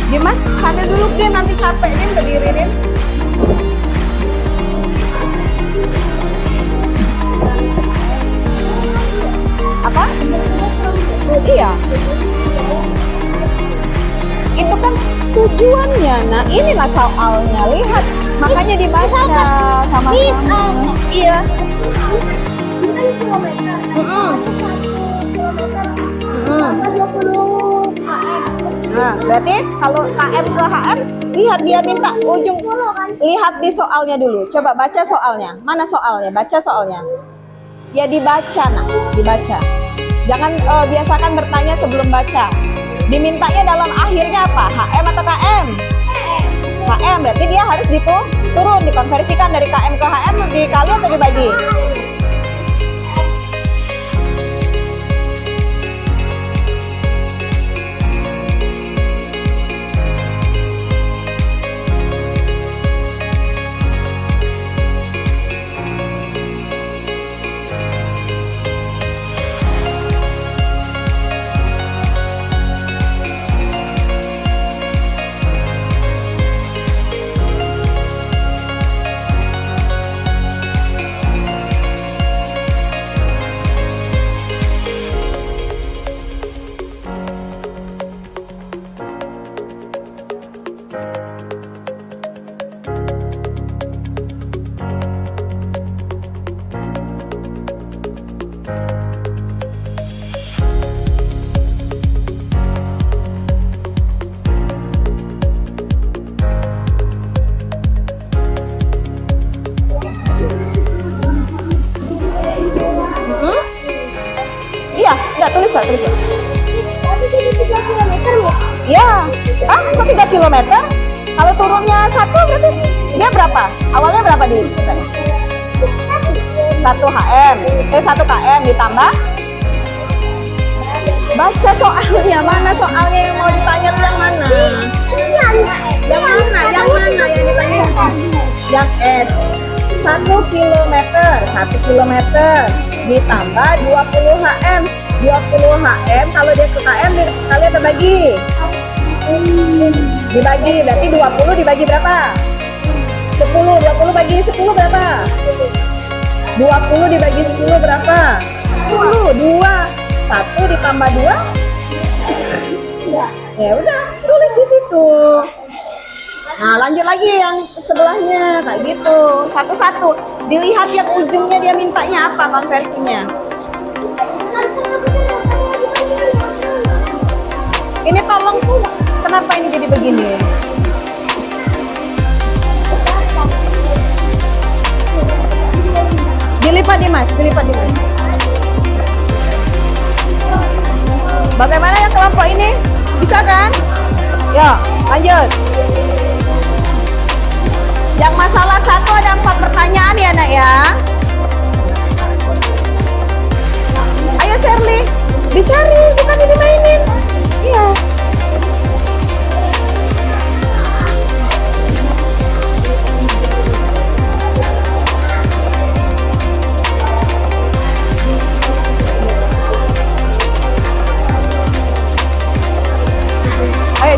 S1: Dimas, sambil dulu Din, nanti capek Din berdiri Din. Apa? Iya. Itu kan tujuannya. Nah, inilah soalnya. Lihat, makanya dibaca sama-sama. Iya. Nah, berarti kalau KM ke HM, lihat dia minta ujung. Lihat di soalnya dulu. Coba baca soalnya. Mana soalnya? Baca soalnya. Ya dibaca, nak. Dibaca. Jangan biasakan bertanya sebelum baca. Dimintanya dalam akhirnya apa? HM atau KM? HM, berarti dia harus turun, dikonversikan dari KM ke HM, dikali atau dibagi? Tulis lah.
S2: Tapi jadi 3 kilometer ya?
S1: Ya. Ah, kok 3 kilometer? Kalau turunnya 1 berarti dia berapa? Awalnya berapa di? 1 HM. 1 KM ditambah? Baca soalnya. Mana soalnya yang mau ditanya yang mana? Yang mana? Yang mana yang ditanya? Yang S. 1 kilometer. 1 kilometer ditambah 20 HM. 20 HM, kalau dia ke KM kalian terbagi. Dibagi, berarti 20 dibagi berapa? 10, 20 bagi 10 berapa? 20 dibagi 10 berapa? 10, 2, 1 ditambah 2? Ya udah, tulis di situ. Nah, lanjut lagi yang sebelahnya, kayak gitu. Satu-satu, dilihat yang ujungnya dia mintanya apa konversinya. Ini tolong tuh, kenapa ini jadi begini? Dilipat Dimas, dilipat Dimas. Bagaimana yang kelompok ini? Bisa kan? Yuk, lanjut. Yang masalah 1 ada 4 pertanyaan ya nak ya. Ayo Shirley, dicari, bukan dimainin. Iya.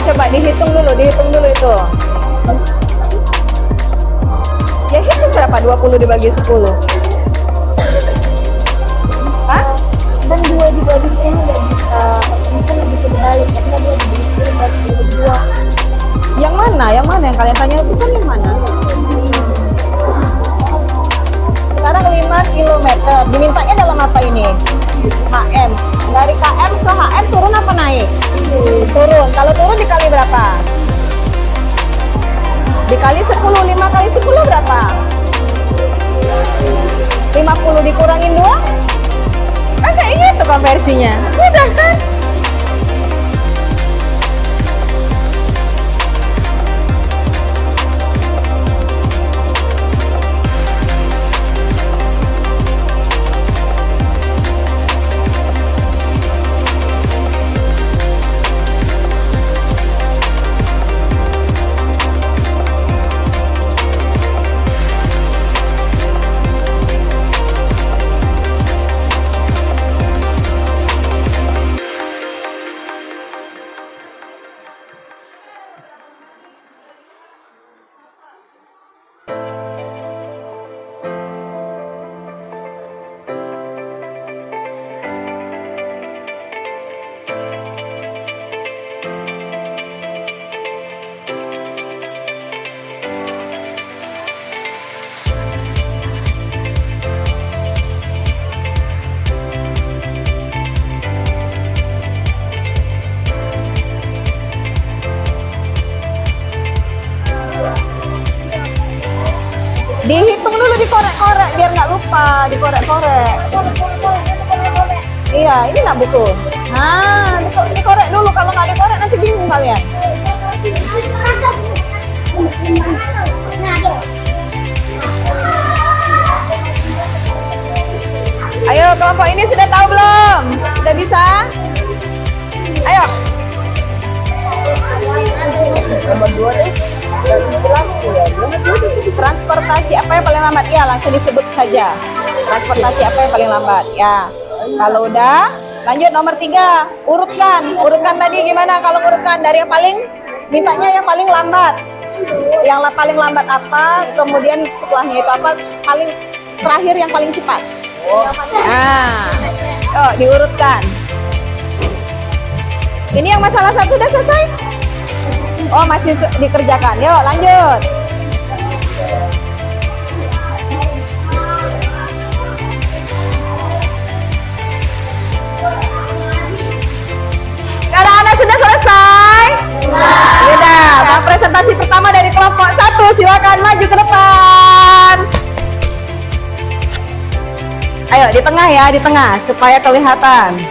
S1: coba dihitung dulu itu. Ya hitung berapa? 20 dibagi 10. Hah?
S2: Dan 2 dibagi 10 nggak bisa. Mungkin lebih kebalik karena dia dibagi 10 bagi 2.
S1: Yang mana? Yang kalian tanya itu kan yang mana? Sekarang 5 kilometer. Dimintanya dalam apa ini? HM. Dari KM ke HM turun apa naik? Turun. Kalau turun dikali berapa? Dikali 10. 5 kali 10 berapa? 50 dikurangin 2? Kan kayak gitu konversinya. Mudah kan? Dihitung dulu, dikorek-korek biar nggak lupa, dikorek-korek. Iya, ini nak buku. Nah, dikorek dulu, kalau nggak dikorek nanti bingung kalian. Ayo, kelompok ini sudah tahu belum? Sudah bisa? Ayo. Transportasi apa yang paling lambat? Ya, langsung disebut saja. Transportasi apa yang paling lambat? Ya. Kalau udah, lanjut nomor 3. Urutkan tadi gimana? Kalau urutkan dari yang paling, mintanya yang paling lambat. Yang paling lambat apa? Kemudian setelahnya itu apa? Paling terakhir yang paling cepat. Nah, yuk diurutkan. Ini yang masalah 1 udah selesai? Oh, masih dikerjakan. Yuk lanjut. Anak-anak sudah selesai? Sudah. Nah, presentasi pertama dari kelompok 1, silakan maju ke depan. Ayo di tengah ya, di tengah supaya kelihatan.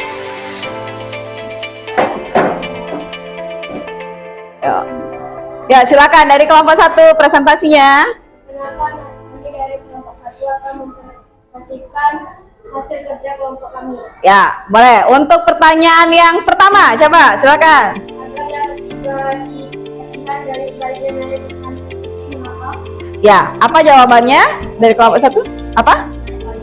S1: Yuk. Ya, silakan dari kelompok 1 presentasinya.
S2: Kenapa nanti dari kelompok 1 akan mempresentasikan hasil kerja kelompok kami.
S1: Ya, boleh. Untuk pertanyaan yang pertama, coba silakan.
S2: Agar dapat diberikan dari bagian dari diskusi maka
S1: Ya, apa jawabannya dari kelompok 1? Apa?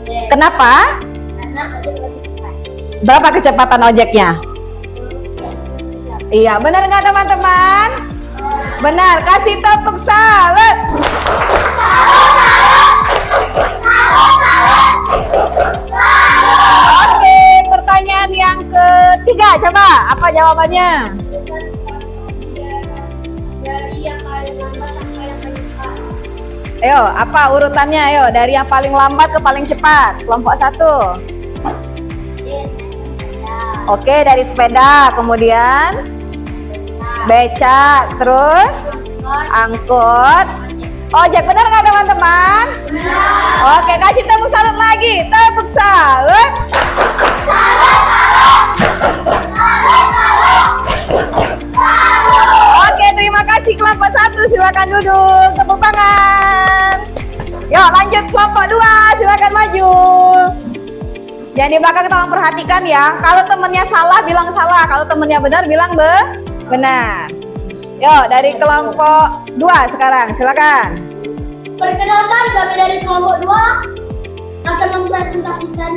S2: ojek.
S1: Kenapa?
S2: Karena ojek lebih cepat.
S1: Berapa kecepatan ojeknya? Iya, benar nggak teman-teman? Benar. Kasih tepuk salut. Oke, pertanyaan yang ketiga, coba apa jawabannya?
S2: Dari yang paling lambat sampai yang paling cepat.
S1: Ayo, apa urutannya? Ayo, dari yang paling lambat ke paling cepat. Kelompok 1. Oke, dari sepeda, kemudian beca, terus angkot, ojek. Benar nggak teman-teman? Oke, kasih tepuk salut lagi. Tepuk salut. Oke, terima kasih kelompok 1. Silakan duduk. Tepuk tangan. Yuk, lanjut kelompok 2. Silakan maju. Yang di belakang tolong perhatikan ya. Kalau temennya salah, bilang salah. Kalau temennya benar, bilang benar. Yuk, dari kelompok 2 sekarang. Silakan.
S2: Perkenalkan, kami dari kelompok 2 akan mempresentasikan.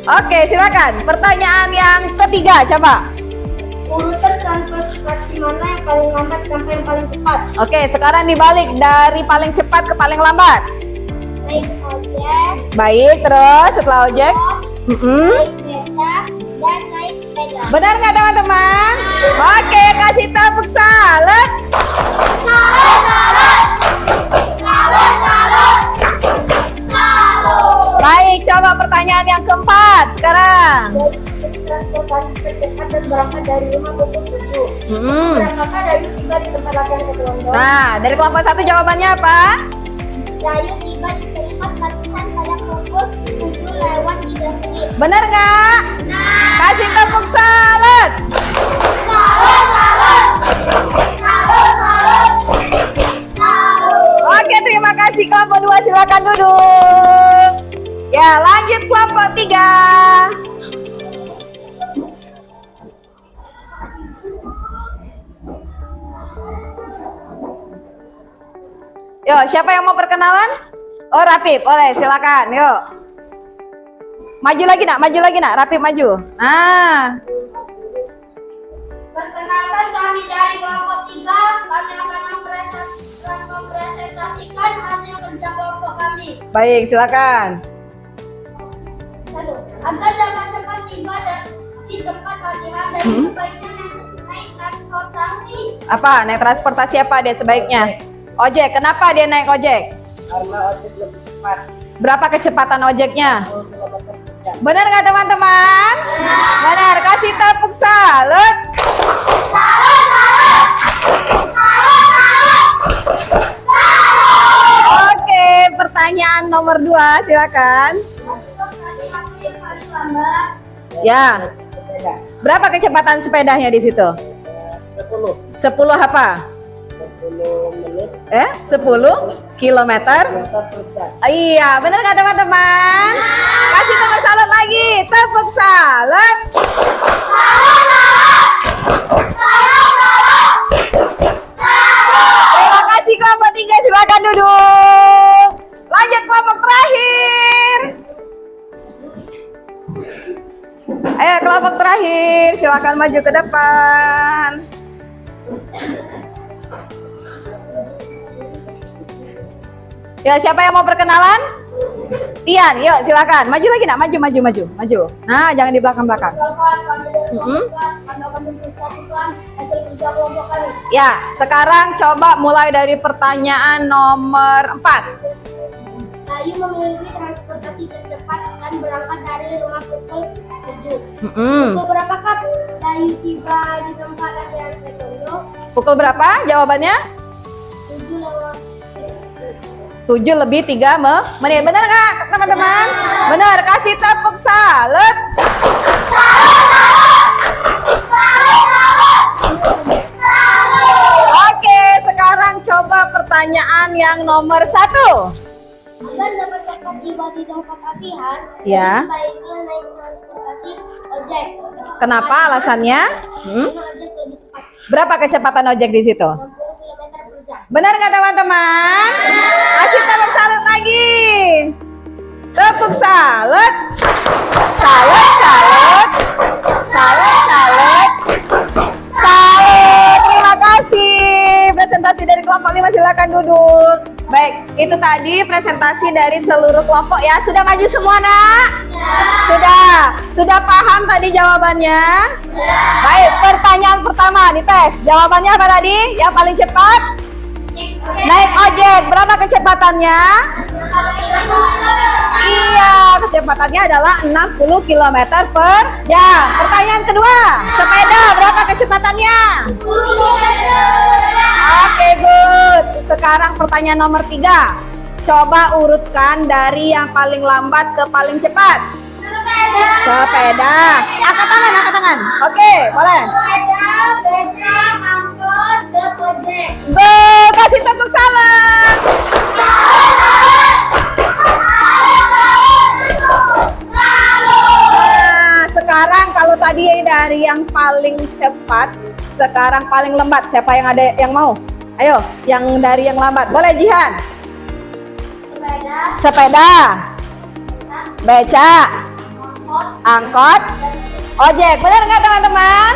S1: Oke, silakan. Pertanyaan yang ketiga, coba.
S2: urutan transportasi mana yang paling lambat sampai yang paling cepat?
S1: Oke, sekarang dibalik dari paling cepat ke paling lambat.
S2: Naik ojek,
S1: Baik, terus setelah ojek.
S2: naik kereta, dan naik sepeda.
S1: Benar nggak teman-teman? Oke, kasih tepuk salut. Baik, coba pertanyaan yang keempat sekarang.
S2: Dari transportasi tercepat dan berangkat dari rumah pukul 7. Berangkatnya Dayu tiba di tempat latihan taekwondo.
S1: Nah, dari kelompok 1 jawabannya apa?
S2: Dayu tiba di tempat latihan pada pukul 7:03.
S1: Benar nggak? Kasih tepuk salut. Oke, terima kasih kelompok 2, silakan duduk. Ya, lanjut kelompok 3. Yo, siapa yang mau perkenalan? Oh, Rapip, boleh, silakan. Yuk. Maju lagi nak, Rapip maju. Nah,
S2: Perkenalkan kami dari kelompok 3, kami akan mempresentasikan hasil kerja kelompok kami.
S1: baik, silakan.
S2: 1. Agar dapat cepat tiba di tempat latihan dan sebaiknya naik transportasi.
S1: Apa? Naik transportasi apa dia sebaiknya? Ojek. Kenapa dia naik ojek?
S3: Karena ojek lebih cepat.
S1: Berapa kecepatan ojeknya? Benar nggak teman-teman? Benar. Kasih tepuk salut. Oke, pertanyaan nomor 2, silakan.
S2: Transportasi aku yang paling lambat.
S1: Ya. Berapa kecepatan sepedanya di situ?
S3: 10
S1: apa?
S3: 10 menit
S1: 10 kilometer?
S3: per jam.
S1: Iya, benar nggak teman-teman? Kasih tepuk salut lagi, tepuk salut. Terima kasih kelompok 3, silakan duduk. Lanjut kelompok terakhir. Ayo kelompok terakhir, silakan maju ke depan. Ya, siapa yang mau perkenalan? Tian, yuk silakan. Maju lagi nak, maju. Nah, jangan di belakang-belakang.
S2: Kami akan mempresentasikan hasil kerja kelompok kami.
S1: Ya, sekarang coba mulai dari pertanyaan nomor 4.
S2: Dayu memiliki transportasi tercepat dan berangkat dari rumah pukul 7. Pukul berapa kap Dayu tiba di tempat latihan taekwondo?
S1: Pukul berapa jawabannya? 7:03 menit. Benar nggak teman-teman? Benar, kasih tepuk salut. Oke, sekarang coba pertanyaan yang nomor 1.
S2: Agar dapat cepat tiba di tempat latihan,
S1: Ya.
S2: sebaiknya naik transportasi ojek.
S1: Kenapa alasannya?
S2: Karena ojek lebih cepat,
S1: Berapa kecepatan ojek di situ?
S2: 60 km per jam.
S1: Benar nggak teman-teman? Kasih tepuk salut lagi. Tepuk salut. Salut. Terima kasih. Presentasi dari kelompok 5, silakan duduk. Baik, itu tadi presentasi dari seluruh kelompok ya. Sudah maju semua, Nak? Sudah paham tadi jawabannya? Baik, pertanyaan pertama dites. Jawabannya apa tadi? Yang paling cepat? Naik ojek. Berapa kecepatannya? Iya, kecepatannya adalah 60 km per jam. Pertanyaan kedua, sepeda berapa kecepatannya? Oke, good. Sekarang pertanyaan nomor 3. Coba urutkan dari yang paling lambat ke paling cepat. Sepeda. Angkat tangan. Oke, boleh.
S2: Sepeda, beca, angkot, dan ojek.
S1: Good, kasih tepuk salam. Nah, sekarang kalau tadi dari yang paling cepat, sekarang paling lambat. Siapa yang ada yang mau? Ayo, yang dari yang lambat. Boleh, Jihan. Sepeda, beca, angkot, ojek. Benar nggak teman-teman?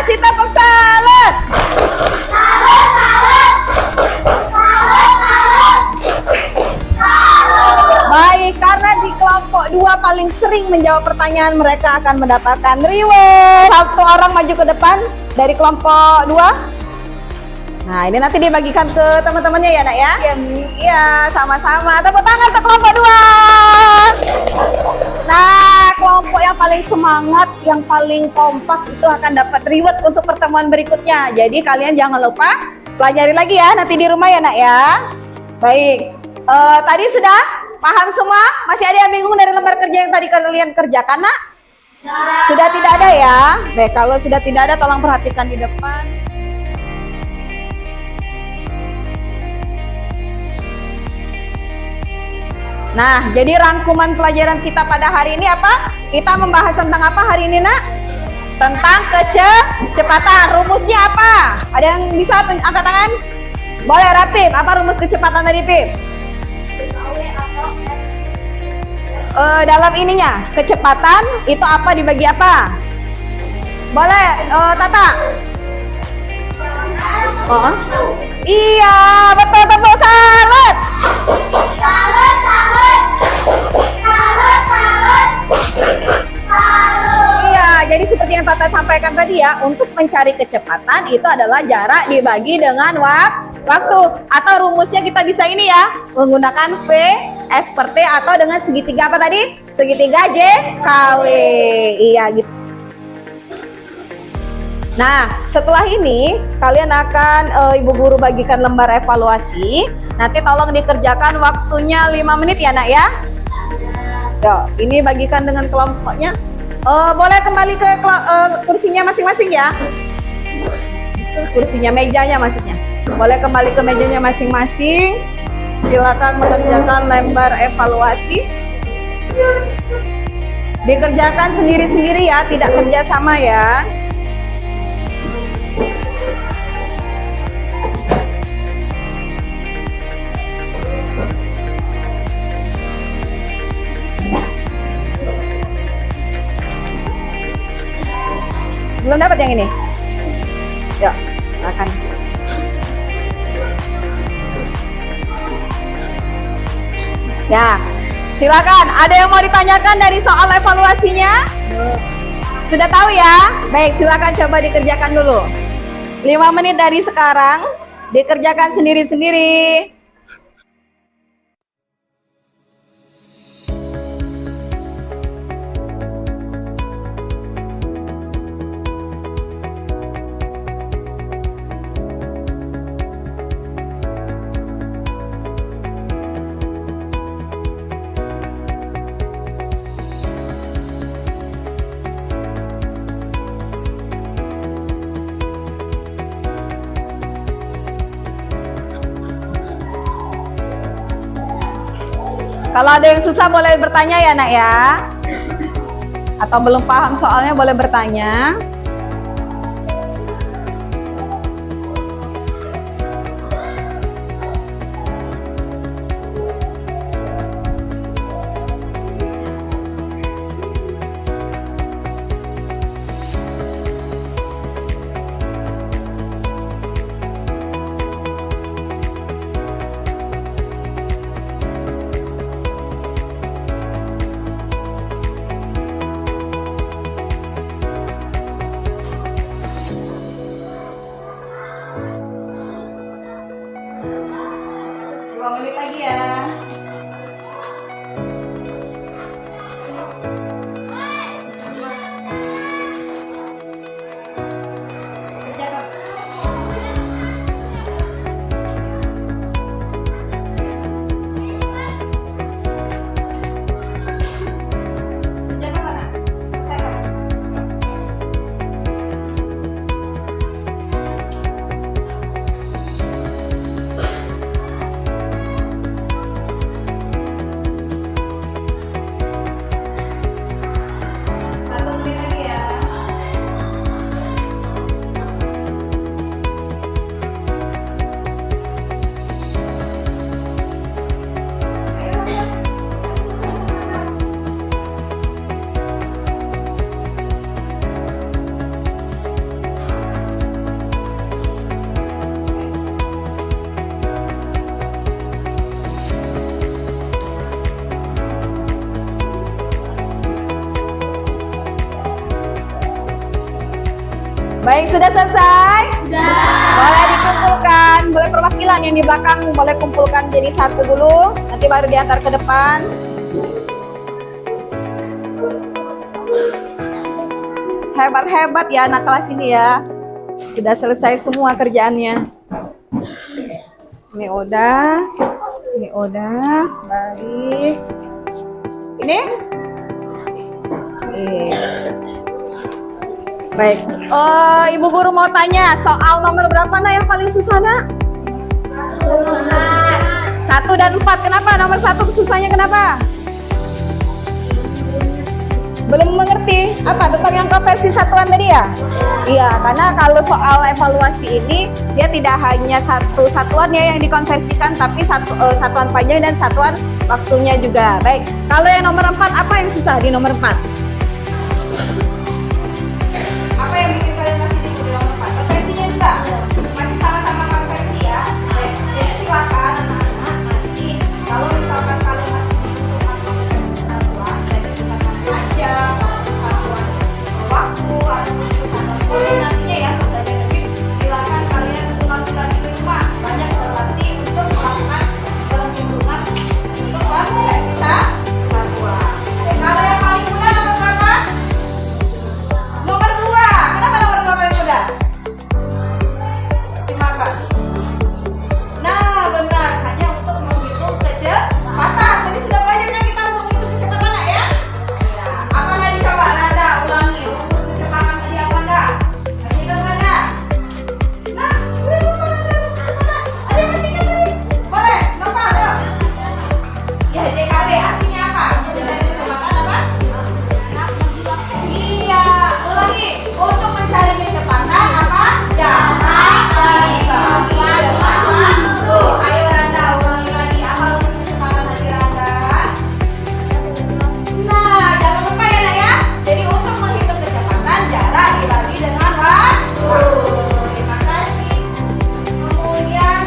S1: Kasih tepuk salut. Baik, karena di kelompok 2 paling sering menjawab pertanyaan, mereka akan mendapatkan reward. Satu orang maju ke depan dari kelompok 2. Nah, ini nanti dibagikan ke teman-temannya ya, Nak ya? Iya, sama-sama. Tepuk tangan untuk kelompok 2. Nah, kelompok yang paling semangat, yang paling kompak itu akan dapat reward untuk pertemuan berikutnya. Jadi kalian jangan lupa pelajari lagi ya, nanti di rumah ya, Nak ya. Baik, tadi sudah paham semua? Masih ada yang bingung dari lembar kerja yang tadi kalian kerjakan, Nak? Sudah tidak ada ya? Baik, kalau sudah tidak ada tolong perhatikan di depan. Nah, jadi rangkuman pelajaran kita pada hari ini apa? Kita membahas tentang apa hari ini, Nak? Tentang kecepatan. Rumusnya apa? Ada yang bisa angkat tangan? Boleh, Rapip. Apa rumus kecepatan tadi, Pip? Dalam ininya, kecepatan itu apa dibagi apa? Boleh, Tata? Oh, iya, betul, tepuk salut. Iya, jadi seperti yang Tata sampaikan tadi ya, untuk mencari kecepatan itu adalah jarak dibagi dengan waktu. Atau rumusnya kita bisa ini ya, menggunakan V S per T atau dengan segitiga apa tadi? Segitiga JKW. Iya gitu. Nah, setelah ini kalian akan Ibu Guru bagikan lembar evaluasi. Nanti tolong dikerjakan waktunya 5 menit ya, Nak ya. Yuk, ini bagikan dengan kelompoknya. Boleh kembali ke kursinya masing-masing ya. Kursinya, mejanya maksudnya. Boleh kembali ke mejanya masing-masing. Silakan mengerjakan lembar evaluasi. Dikerjakan sendiri-sendiri ya, tidak kerja sama ya. Belum dapat yang ini? Yuk, silakan. Ya, silakan. Ada yang mau ditanyakan dari soal evaluasinya? Sudah tahu ya? Baik, silakan coba dikerjakan dulu. 5 menit dari sekarang, dikerjakan sendiri-sendiri. Kalau ada yang susah boleh bertanya ya, Nak ya. Atau belum paham soalnya boleh bertanya. Baik, sudah selesai? Boleh dikumpulkan, boleh perwakilan yang di belakang boleh kumpulkan jadi satu dulu, nanti baru diantar ke depan. Hebat-hebat ya anak kelas ini ya. Sudah selesai semua kerjaannya. Ini udah, baik. Ini? Baik. Ibu guru mau tanya soal nomor berapa nak yang paling susah nak? 1 dan 4. Kenapa? Nomor 1 susahnya kenapa? Belum mengerti apa tentang yang konversi satuan tadi ya? Iya, karena kalau soal evaluasi ini dia tidak hanya satu satuan ya yang dikonversikan, tapi satuan panjang dan satuan waktunya juga. Baik, kalau yang nomor 4 apa yang susah di nomor 4? Apa yang bikin kalian masih di nomor 4? Konversinya juga masih sama-sama konversi ya. Baik, jadi silakan anak-anak nanti kalau misalkan kalian masih membutuhkan konversi satuan, baik itu satuan panjang, satuan waktu, atau satuan poin nantinya ya belajar lebih, silakan kalian ulang-ulang di rumah. Banyak berlatih untuk melakukan perhitungan untuk konversi satuan. Dan kalau yang paling mudah nomor berapa? Nomor 2. Kenapa nomor 2 paling mudah? Cuma apa? Nah, benar. Hanya untuk menghitung kecepatan. Tadi sudah belajar kan kita menghitung kecepatan nak ya? Ya. Apa tadi coba Nanda ulangi rumus kecepatan tadi apa Nanda? Masih ingat Nanda? Nah, udah lupa Nanda rumus kecepatan. Ada yang masih ingat tadi? Boleh, lupa ayo. Ya, DKB artinya apa? Kecepatan apa? Iya, ulangi. Untuk mencari kecepatan apa? Jarak dibagi dengan waktu. Ayo Randa, ulangi lagi. Apa rumus kecepatan tadi Randa? Nah, jangan lupa ya nak ya. Jadi untuk menghitung kecepatan, jarak dibagi dengan waktu. Terima kasih. Kemudian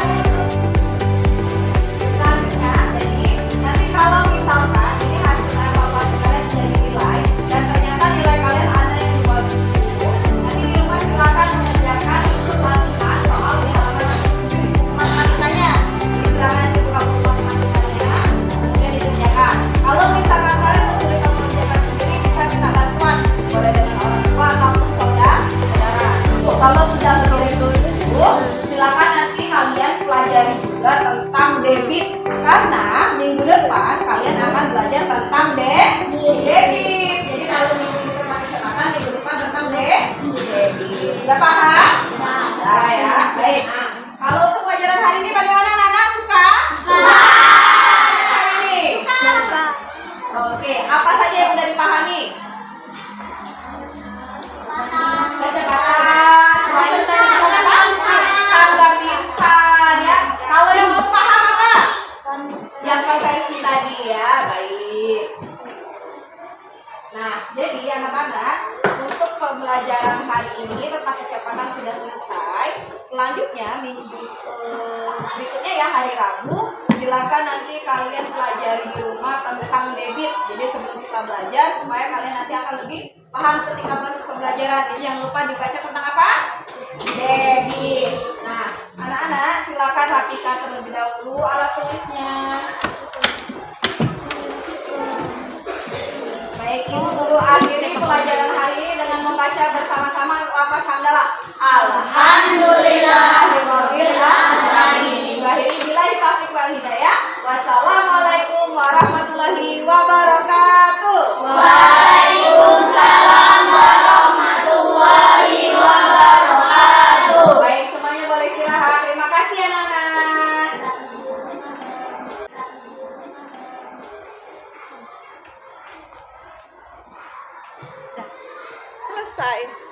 S1: selanjutnya, jadi nanti kalau misalkan ini hasil evaluasi kalian sudah dinilai dan ternyata nilai kalian ada yang di bawah 70, nanti di rumah silakan mengerjakan latihan soal di halaman 7 di buku matematikanya. Jadi silakan nanti buka buku matematikanya, kemudian dikerjakan. Kalau misalkan kalian kesulitan mengerjakan sendiri, bisa minta bantuan, boleh dengan orang tua ataupun saudara. Kalau sudah lebih dari 70, silakan nanti kalian pelajari juga tentang debit, karena minggu depan kalian akan belajar tentang debit. Jadi kalau minggu ini tentang kecepatan, minggu depan tentang debit. Sudah paham? Sudah ya. Baik. Nah, kalau untuk pelajaran hari ini bagaimana Nana? Suka? Hari ini? Oke. Apa saja yang udah dipahami? Kecepatan. Selanjutnya kecepatan apa? Tanggapan ya. Kalau yang belum paham apa? Yang konversi tadi ya. Baik. Nah, jadi anak-anak untuk pembelajaran hari ini tentang kecepatan sudah selesai. Selanjutnya minggu berikutnya ya hari Rabu, silakan nanti kalian pelajari di rumah tentang debit. Jadi sebelum kita belajar supaya kalian nanti akan lebih paham ketika proses pembelajaran. Jadi jangan lupa dibaca tentang apa? Debit. Nah, anak-anak silakan rapikan terlebih dahulu alat tulisnya. Baik, Ibu Guru akhiri pelajaran hari ini dengan membaca bersama-sama lafaz hamdalah. Alhamdulillahirabbil alamin. Wabillahi taufiq wal hidayah. Wassalamualaikum warahmatullahi wabarakatuh.
S2: Waalaikumsalam warahmatullahi wabarakatuh.
S1: Baik, semuanya boleh istirahat. Terima kasih anak-anak. Selesai.